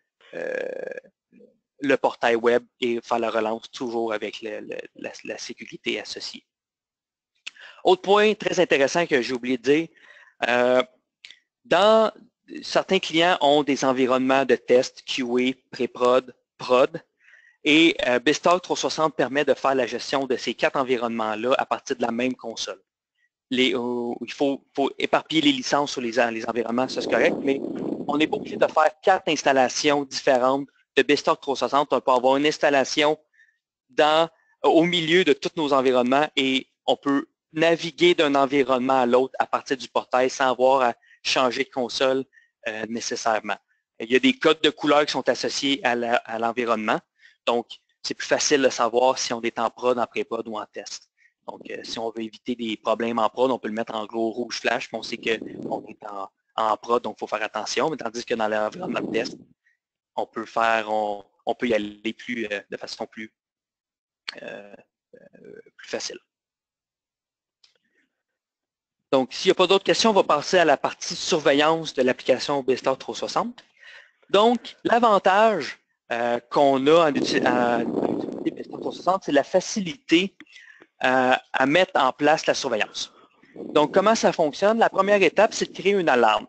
portail web et faire la relance toujours avec la sécurité associée. Autre point très intéressant que j'ai oublié de dire, certains clients ont des environnements de test QA, pré-prod, prod, et BStalk 360 permet de faire la gestion de ces 4 environnements-là à partir de la même console. Il faut éparpiller les licences sur les environnements, ça c'est correct, mais on n'est pas obligé de faire 4 installations différentes de BStalk 360. On peut avoir une installation au milieu de tous nos environnements et on peut naviguer d'un environnement à l'autre à partir du portail sans avoir à changer de console nécessairement. Il y a des codes de couleurs qui sont associés à l'environnement. Donc, c'est plus facile de savoir si on est en prod, en pré-prod ou en test. Donc, si on veut éviter des problèmes en prod, on peut le mettre en gros rouge flash, puis on sait qu'on est en prod, donc il faut faire attention. Mais tandis que dans l'environnement de test, on peut y aller de façon plus facile. Donc, s'il n'y a pas d'autres questions, on va passer à la partie surveillance de l'application BStalk 360. Donc, l'avantage qu'on a à utiliser BStalk 360, c'est la facilité à mettre en place la surveillance. Donc, comment ça fonctionne? La première étape, c'est de créer une alarme.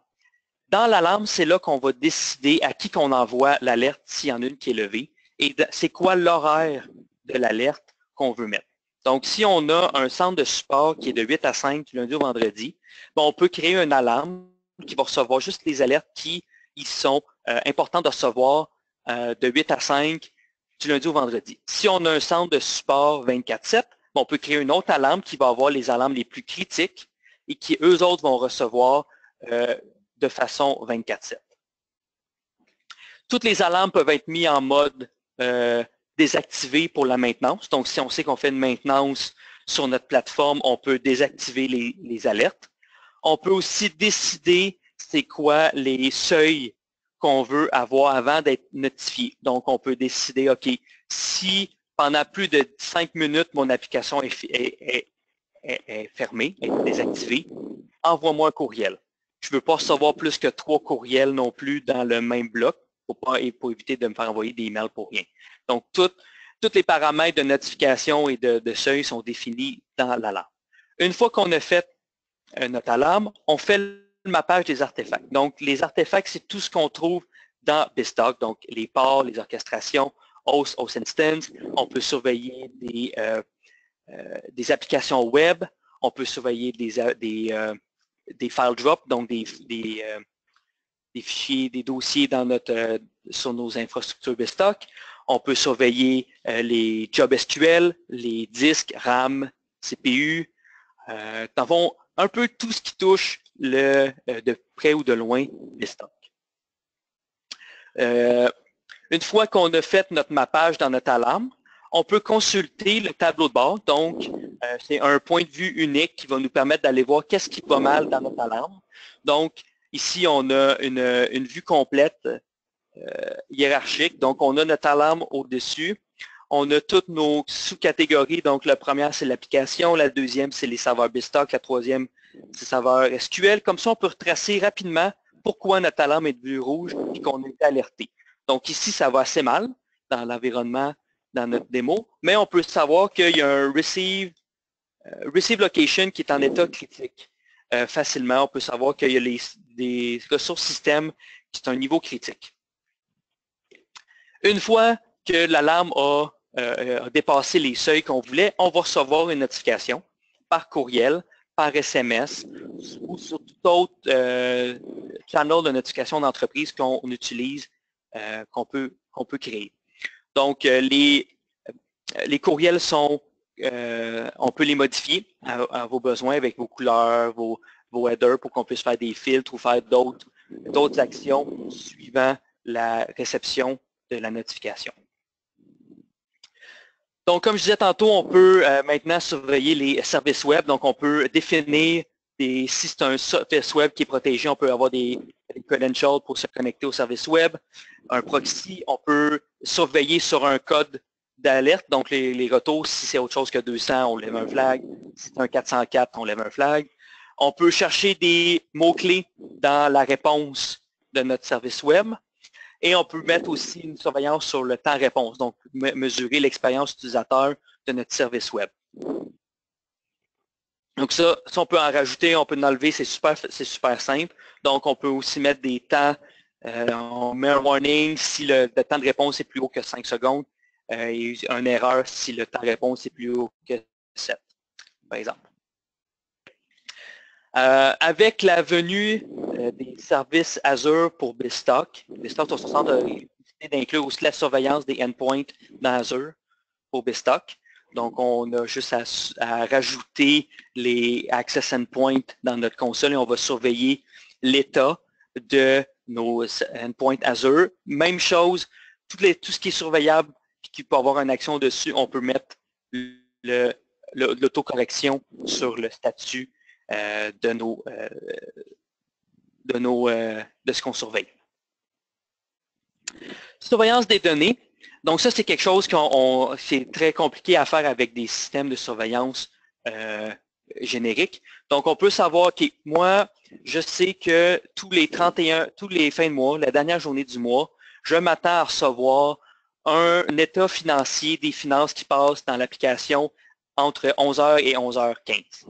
Dans l'alarme, c'est là qu'on va décider à qui qu'on envoie l'alerte s'il y en a une qui est levée et c'est quoi l'horaire de l'alerte qu'on veut mettre. Donc, si on a un centre de support qui est de 8 à 5 du lundi au vendredi, on peut créer une alarme qui va recevoir juste les alertes qui sont importantes de recevoir de 8 à 5 du lundi au vendredi. Si on a un centre de support 24/7, on peut créer une autre alarme qui va avoir les alarmes les plus critiques et qui, eux autres, vont recevoir de façon 24/7. Toutes les alarmes peuvent être mises en mode désactivé pour la maintenance. Donc, si on sait qu'on fait une maintenance sur notre plateforme, on peut désactiver les alertes. On peut aussi décider c'est quoi les seuils qu'on veut avoir avant d'être notifié. Donc, on peut décider, OK, si pendant plus de 5 minutes, mon application est fermée, est désactivée, envoie-moi un courriel. Je ne veux pas recevoir plus que 3 courriels non plus dans le même bloc pour éviter de me faire envoyer des emails pour rien. Donc, tous les paramètres de notification et de seuil sont définis dans l'alarme. Une fois qu'on a fait notre alarme, on fait le mappage des artefacts. Donc, les artefacts, c'est tout ce qu'on trouve dans BStalk, donc les ports, les orchestrations, host instance. On peut surveiller des applications web, on peut surveiller des file drops, donc des fichiers, des dossiers sur nos infrastructures BizTalk. On peut surveiller les jobs SQL, les disques, RAM, CPU. Nous avons un peu tout ce qui touche de près ou de loin BizTalk. Une fois qu'on a fait notre mappage dans notre alarme, on peut consulter le tableau de bord. Donc, c'est un point de vue unique qui va nous permettre d'aller voir qu'est-ce qui va mal dans notre alarme. Donc, ici, on a une vue complète hiérarchique. Donc, on a notre alarme au-dessus. On a toutes nos sous-catégories. Donc, la première, c'est l'application. La deuxième, c'est les serveurs BizTalk. La troisième, c'est les serveurs SQL. Comme ça, on peut retracer rapidement pourquoi notre alarme est devenue rouge et qu'on a été alerté. Donc, ici, ça va assez mal dans l'environnement, dans notre démo, mais on peut savoir qu'il y a un receive location qui est en état critique. Facilement, on peut savoir qu'il y a des ressources système qui sont à un niveau critique. Une fois que l'alarme a dépassé les seuils qu'on voulait, on va recevoir une notification par courriel, par SMS ou sur tout autre channel de notification d'entreprise qu'on utilise, qu'on peut créer. Donc, les courriels sont, on peut les modifier à vos besoins avec vos couleurs, vos headers pour qu'on puisse faire des filtres ou faire d'autres actions suivant la réception de la notification. Donc, comme je disais tantôt, on peut maintenant surveiller les services web. Donc, on peut définir si c'est un service web qui est protégé, on peut avoir des credentials pour se connecter au service web. Un proxy, on peut surveiller sur un code d'alerte. Donc, les retours, si c'est autre chose que 200, on lève un flag. Si c'est un 404, on lève un flag. On peut chercher des mots-clés dans la réponse de notre service web. Et on peut mettre aussi une surveillance sur le temps-réponse, donc mesurer l'expérience utilisateur de notre service web. Donc ça, on peut en rajouter, on peut en enlever, c'est super simple. Donc on peut aussi mettre des temps, on met un warning si le temps de réponse est plus haut que 5 secondes et une erreur si le temps de réponse est plus haut que 7, par exemple. Avec la venue des services Azure pour BizTalk, BizTalk 360 a décidé d'inclure aussi la surveillance des endpoints dans Azure pour BizTalk. Donc, on a juste à rajouter les Access Endpoints dans notre console et on va surveiller l'état de nos endpoints Azure. Même chose, tout ce qui est surveillable et qui peut avoir une action dessus, on peut mettre l'autocorrection sur le statut de ce qu'on surveille. Surveillance des données. Donc ça, c'est quelque chose c'est très compliqué à faire avec des systèmes de surveillance génériques. Donc on peut savoir que moi, je sais que tous les fins de mois, la dernière journée du mois, je m'attends à recevoir un état financier des finances qui passent dans l'application entre 11h et 11h15.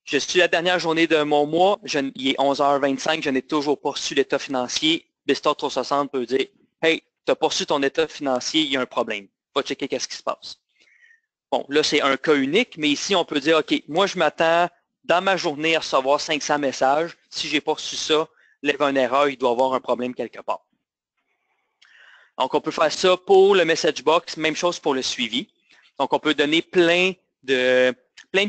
Je suis la dernière journée de mon mois, il est 11h25, je n'ai toujours pas reçu l'état financier. BizTalk 360 peut dire « Hey, tu n'as pas reçu ton état financier, il y a un problème. Va checker qu'est-ce qui se passe. » Bon, là, c'est un cas unique, mais ici, on peut dire « OK, moi, je m'attends dans ma journée à recevoir 500 messages. Si je n'ai pas reçu ça, lève une erreur, il doit y avoir un problème quelque part. » Donc, on peut faire ça pour le message box, même chose pour le suivi. Donc, on peut donner plein de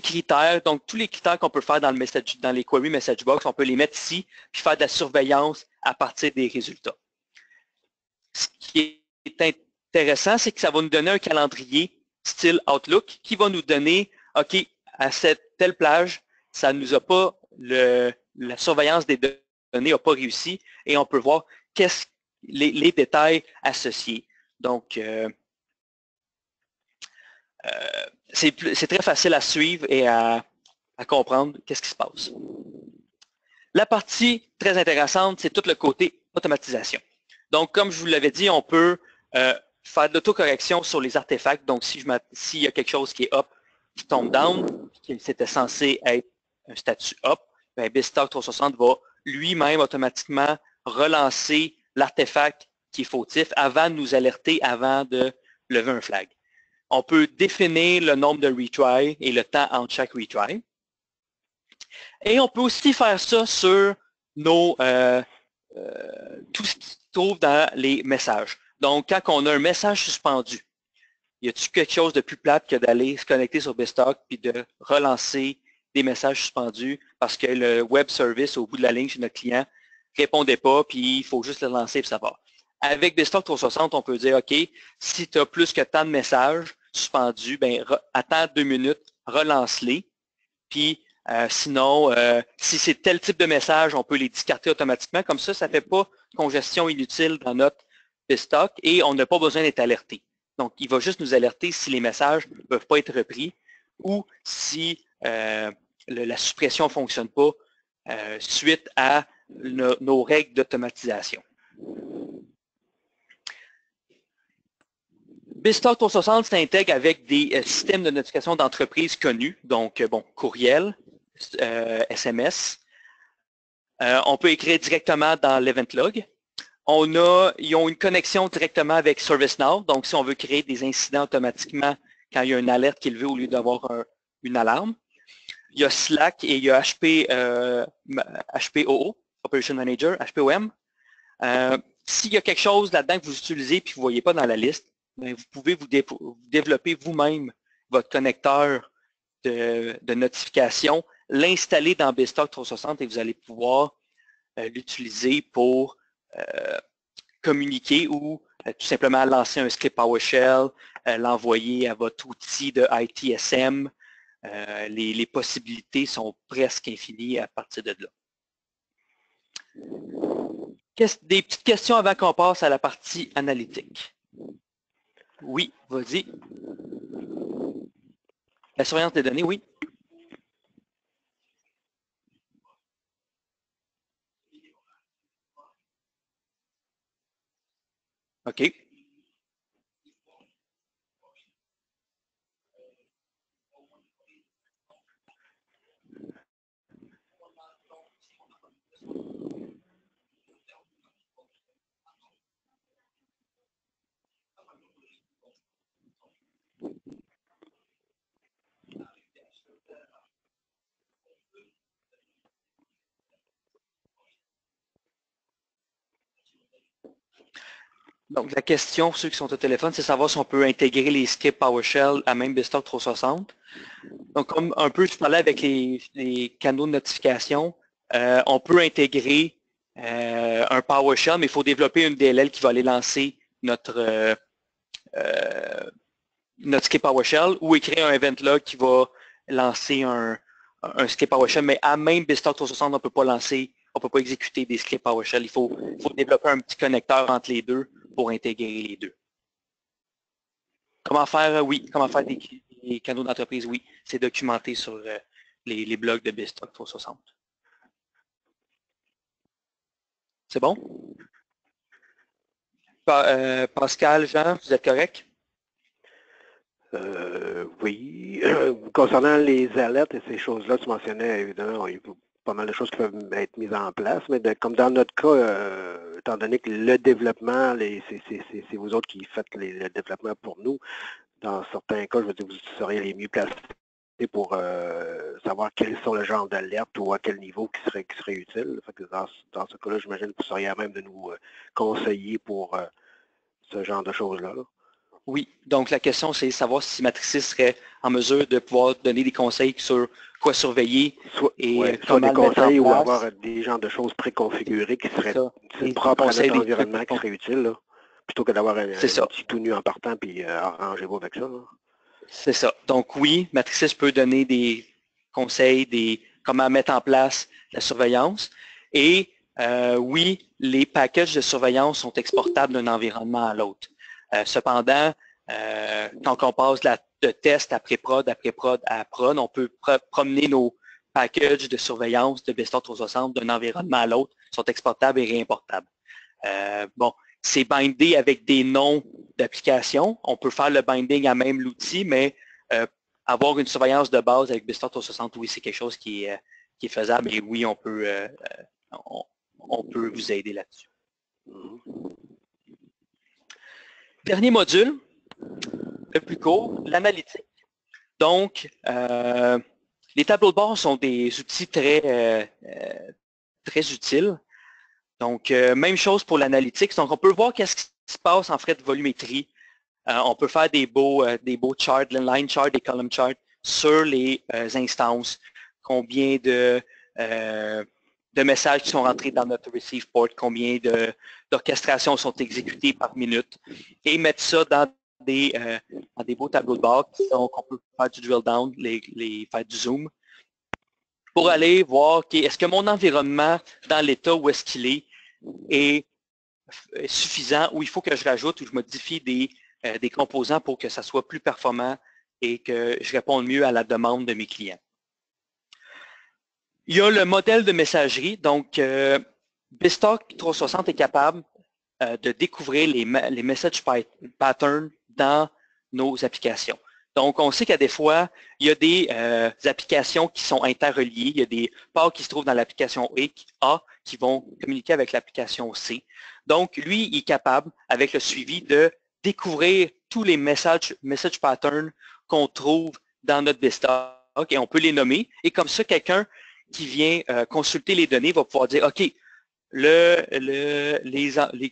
critères. Donc, tous les critères qu'on peut faire dans les query message box, on peut les mettre ici, puis faire de la surveillance à partir des résultats. Ce qui est intéressant, c'est que ça va nous donner un calendrier style Outlook qui va nous donner, OK, à cette telle plage, ça nous a pas, la surveillance des données n'a pas réussi et on peut voir les détails associés. Donc, c'est très facile à suivre et à comprendre qu'est-ce qui se passe. La partie très intéressante, c'est tout le côté automatisation. Donc, comme je vous l'avais dit, on peut faire de l'autocorrection sur les artefacts. Donc, s'il y a quelque chose qui est up, qui tombe down, qui c'était censé être un statut up, bien, BizTalk 360 va lui-même automatiquement relancer l'artefact qui est fautif avant de nous alerter, avant de lever un flag. on peut définir le nombre de retries et le temps entre chaque retry. Et on peut aussi faire ça sur nos, tout ce qui se trouve dans les messages. Donc, quand on a un message suspendu, y a-t-il quelque chose de plus plate que d'aller se connecter sur BizTalk puis de relancer des messages suspendus parce que le web service au bout de la ligne chez notre client ne répondait pas, puis il faut juste le lancer et ça part. Avec BizTalk 360, on peut dire, OK, si tu as plus que tant de messages suspendus, ben, attends 2 minutes, relance-les, puis sinon, si c'est tel type de message, on peut les discarter automatiquement. Comme ça ne fait pas congestion inutile dans notre BizTalk et on n'a pas besoin d'être alerté. Donc, il va juste nous alerter si les messages ne peuvent pas être repris ou si la suppression ne fonctionne pas suite à nos règles d'automatisation. BizTalk 360 s'intègre avec des systèmes de notification d'entreprise connus, donc bon, courriel, SMS. On peut écrire directement dans l'event log. Ils ont une connexion directement avec ServiceNow, donc si on veut créer des incidents automatiquement quand il y a une alerte qui est levée au lieu d'avoir une alarme. Il y a Slack et il y a HPOO, Operation Manager, HPOM. S'il y a quelque chose là-dedans que vous utilisez et que vous ne voyez pas dans la liste, bien, vous pouvez vous développer vous-même votre connecteur de notification, l'installer dans BizTalk 360 et vous allez pouvoir l'utiliser pour communiquer ou tout simplement lancer un script PowerShell, l'envoyer à votre outil de ITSM. Les possibilités sont presque infinies à partir de là. Des petites questions avant qu'on passe à la partie analytique. Oui, vas-y. La surveillance des données, oui. OK. Donc, la question, pour ceux qui sont au téléphone, c'est savoir si on peut intégrer les scripts PowerShell à même BizTalk 360. Donc, comme un peu je parlais avec les canaux de notification, on peut intégrer un PowerShell, mais il faut développer une DLL qui va aller lancer notre script PowerShell ou écrire un event log qui va lancer un script PowerShell, mais à même BizTalk 360, on ne peut pas lancer, on ne peut pas exécuter des scripts PowerShell. Il faut développer un petit connecteur entre les deux pour intégrer les deux. Comment faire, oui, comment faire des canaux d'entreprise, oui, c'est documenté sur les blogs de BizTalk 360. C'est bon? Pascal, Jean, vous êtes correct? Oui. Concernant les alertes et ces choses-là, tu mentionnais évidemment, il y a pas mal de choses qui peuvent être mises en place, mais comme dans notre cas, étant donné que le développement, c'est vous autres qui faites le développement pour nous, dans certains cas, je veux dire, vous seriez les mieux placés pour savoir quels sont le genre d'alerte ou à quel niveau qui serait utile. Fait que dans ce cas-là, j'imagine que vous seriez à même de nous conseiller pour ce genre de choses-là. Oui, donc la question, c'est savoir si Matricis serait en mesure de pouvoir donner des conseils sur quoi surveiller. Soit des conseils ou avoir des genres de choses préconfigurées qui seraient propres à notre environnement qui seraient utiles, là, plutôt que d'avoir un petit tout nu en partant puis arrangez-vous avec ça. C'est ça. Donc oui, Matricis peut donner des conseils, comment mettre en place la surveillance. Et oui, les packages de surveillance sont exportables d'un environnement à l'autre. Cependant, quand on passe de test à pré-prod, à prod, on peut promener nos packages de surveillance de BizTalk 360 d'un environnement à l'autre, sont exportables et réimportables. Bon, c'est bindé avec des noms d'applications. On peut faire le binding à même l'outil, mais avoir une surveillance de base avec BizTalk 360, oui, c'est quelque chose qui est faisable et oui, on peut vous aider là-dessus. Dernier module, le plus court, l'analytique. Donc, les tableaux de bord sont des outils très utiles. Donc, même chose pour l'analytique. Donc, on peut voir qu'est-ce qui se passe en fait de volumétrie. On peut faire des beaux charts, l'inline chart, des column charts sur les instances. Combien de messages qui sont rentrés dans notre receive port, combien d'orchestrations sont exécutées par minute, et mettre ça dans des beaux tableaux de bord qu'on peut faire du drill down, faire du zoom, pour aller voir, est-ce que mon environnement dans l'état où est-ce qu'il est suffisant, ou il faut que je rajoute ou je modifie des composants pour que ça soit plus performant et que je réponde mieux à la demande de mes clients. Il y a le modèle de messagerie. Donc, BizTalk 360 est capable de découvrir les message patterns dans nos applications. Donc, on sait qu'à des fois, il y a des applications qui sont interreliées. Il y a des ports qui se trouvent dans l'application A qui vont communiquer avec l'application C. Donc, lui, il est capable, avec le suivi, de découvrir tous les message patterns qu'on trouve dans notre BizTalk et on peut les nommer. Et comme ça, quelqu'un qui vient consulter les données va pouvoir dire, OK, les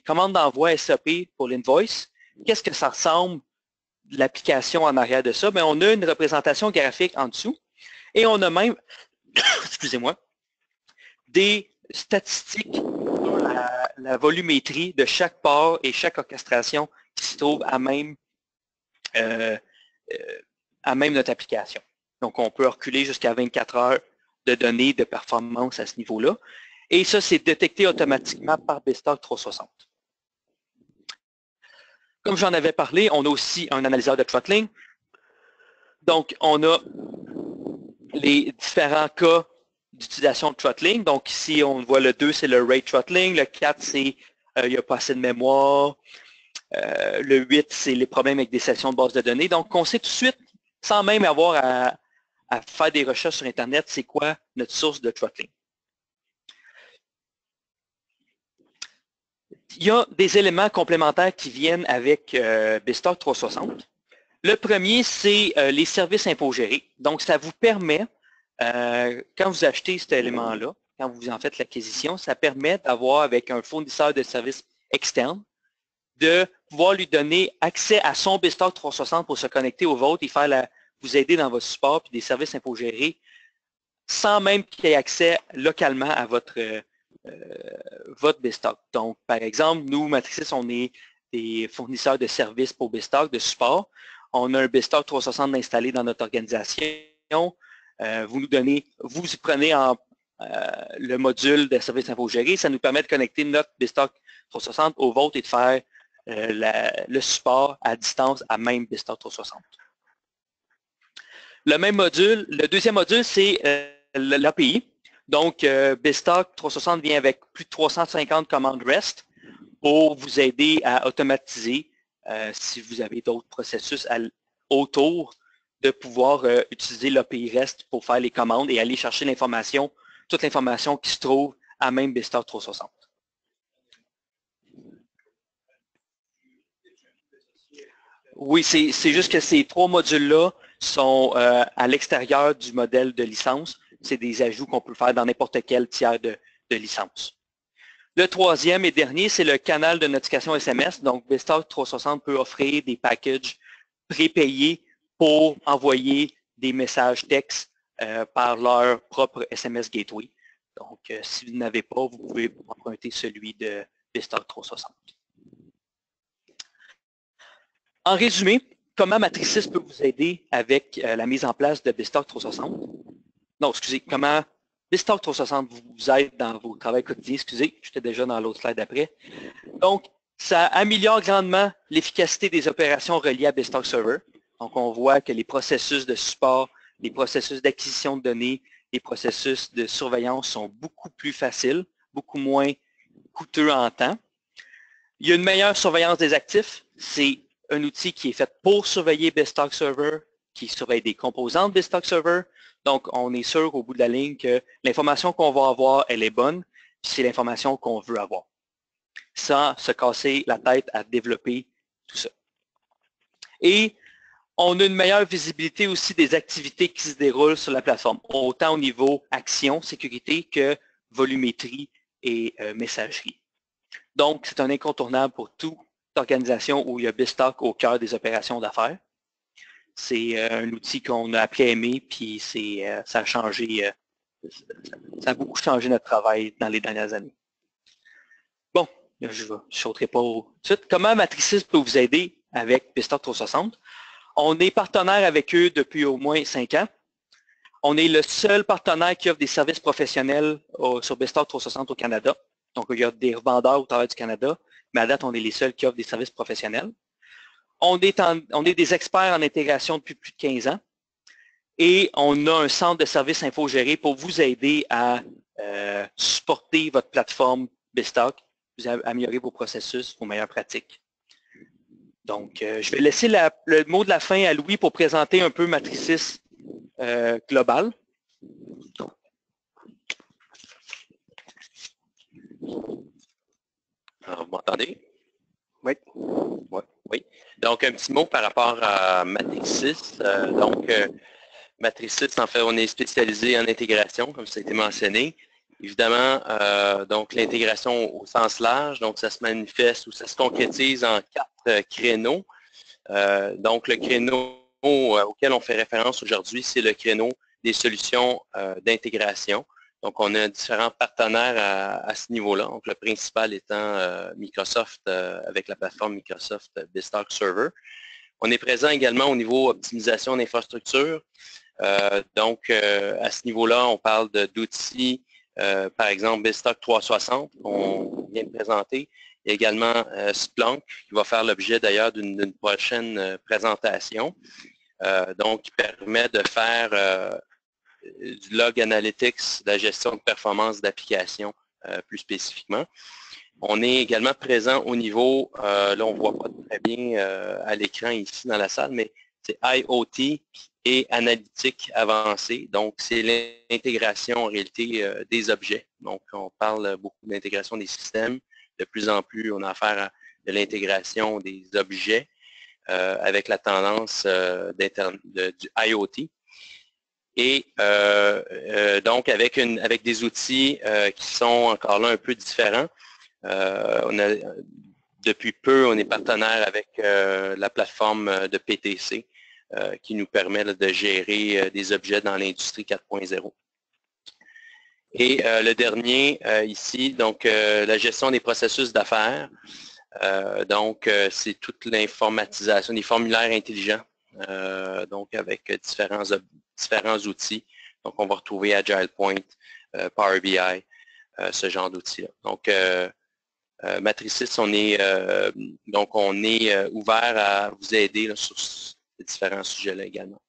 commandes d'envoi SAP pour l'invoice, qu'est-ce que ça ressemble l'application en arrière de ça? Bien, on a une représentation graphique en dessous et on a même, excusez-moi, des statistiques sur la volumétrie de chaque port et chaque orchestration qui se trouve à même notre application. Donc, on peut reculer jusqu'à 24 heures de données de performance à ce niveau-là. Et ça, c'est détecté automatiquement par BizTalk 360. Comme j'en avais parlé, on a aussi un analyseur de throttling. Donc, on a les différents cas d'utilisation de throttling. Donc, ici, on voit le 2, c'est le rate throttling. Le 4, c'est il n'y a pas assez de mémoire. Le 8, c'est les problèmes avec des sessions de base de données. Donc, on sait tout de suite, sans même avoir à faire des recherches sur Internet, c'est quoi notre source de throttling. Il y a des éléments complémentaires qui viennent avec BizTalk 360. Le premier, c'est les services infogérés. Donc, ça vous permet, quand vous achetez cet élément-là, quand vous en faites l'acquisition, ça permet d'avoir avec un fournisseur de services externe, de pouvoir lui donner accès à son BizTalk 360 pour se connecter au vôtre et vous aider dans votre support et des services infogérés sans même qu'il y ait accès localement à votre BizTalk. Donc, par exemple, nous, Matricis, on est des fournisseurs de services pour BizTalk, de support. On a un BizTalk 360 installé dans notre organisation. Vous prenez le module de services infogérés. Ça nous permet de connecter notre BizTalk 360 au vôtre et de faire le support à distance à même BizTalk 360. Le même module, le deuxième module, c'est l'API. Donc, BizTalk 360 vient avec plus de 350 commandes REST pour vous aider à automatiser si vous avez d'autres processus autour de pouvoir utiliser l'API REST pour faire les commandes et aller chercher l'information, toute l'information qui se trouve à même BizTalk 360. Oui, c'est juste que ces trois modules-là sont à l'extérieur du modèle de licence. C'est des ajouts qu'on peut faire dans n'importe quel tiers de licence. Le troisième et dernier, c'est le canal de notification SMS. Donc, BizTalk 360 peut offrir des packages prépayés pour envoyer des messages textes par leur propre SMS Gateway. Donc, si vous n'avez pas, vous pouvez emprunter celui de BizTalk 360. En résumé, comment Matricis peut vous aider avec la mise en place de BizTalk 360? Non, excusez, comment BizTalk 360 vous aide dans vos travaux quotidiens. Excusez, j'étais déjà dans l'autre slide d'après. Donc, ça améliore grandement l'efficacité des opérations reliées à BizTalk Server. Donc, on voit que les processus de support, les processus d'acquisition de données, les processus de surveillance sont beaucoup plus faciles, beaucoup moins coûteux en temps. Il y a une meilleure surveillance des actifs. C'est un outil qui est fait pour surveiller BizTalk Server, qui surveille des composants de BizTalk Server. Donc, on est sûr au bout de la ligne que l'information qu'on va avoir, elle est bonne, c'est l'information qu'on veut avoir, sans se casser la tête à développer tout ça. Et On a une meilleure visibilité aussi des activités qui se déroulent sur la plateforme, autant au niveau action, sécurité que volumétrie et messagerie. Donc, c'est un incontournable pour toute organisation où il y a BizTalk au cœur des opérations d'affaires. C'est un outil qu'on a appris à aimer, puis ça a changé, ça a beaucoup changé notre travail dans les dernières années. Bon, je ne sauterai pas tout de suite. Comment Matricis peut vous aider avec BizTalk 360? On est partenaire avec eux depuis au moins 5 ans. On est le seul partenaire qui offre des services professionnels sur BizTalk 360 au Canada. Donc, il y a des revendeurs au travers du Canada, mais à date, on est les seuls qui offrent des services professionnels. On est des experts en intégration depuis plus de 15 ans et on a un centre de services infogéré pour vous aider à supporter votre plateforme BizTalk, vous améliorer vos processus, vos meilleures pratiques. Donc, je vais laisser le mot de la fin à Louis pour présenter un peu Matricis global. Alors, vous m'entendez? Oui. Oui. Donc, un petit mot par rapport à Matricis. Matricis, en fait, on est spécialisé en intégration, comme ça a été mentionné. Évidemment, donc l'intégration au sens large, donc ça se manifeste ou ça se concrétise en 4 créneaux. Donc, le créneau auquel on fait référence aujourd'hui, c'est le créneau des solutions d'intégration. Donc, on a différents partenaires à ce niveau-là. Donc, le principal étant Microsoft avec la plateforme Microsoft BizTalk Server. On est présent également au niveau optimisation d'infrastructure. Donc, à ce niveau-là, on parle d'outils, par exemple, BizTalk 360, qu'on vient de présenter. Il y a également Splunk, qui va faire l'objet d'ailleurs d'une prochaine présentation. Donc, qui permet de faire du log analytics, de la gestion de performance d'application plus spécifiquement. On est également présent au niveau, là on ne voit pas très bien à l'écran ici dans la salle, mais c'est IoT et analytique avancée. Donc, c'est l'intégration en réalité des objets. Donc, on parle beaucoup d'intégration des systèmes. De plus en plus, on a affaire à de l'intégration des objets avec la tendance du IoT. Et donc, avec des outils qui sont encore là un peu différents. Depuis peu, on est partenaire avec la plateforme de PTC qui nous permet de gérer des objets dans l'industrie 4.0. Et le dernier ici, donc la gestion des processus d'affaires. Donc, c'est toute l'informatisation des formulaires intelligents, donc avec différents outils. Donc, on va retrouver AgilePoint, Power BI, ce genre d'outils-là. Donc, Matricis, on est ouvert à vous aider là, sur ces différents sujets-là également.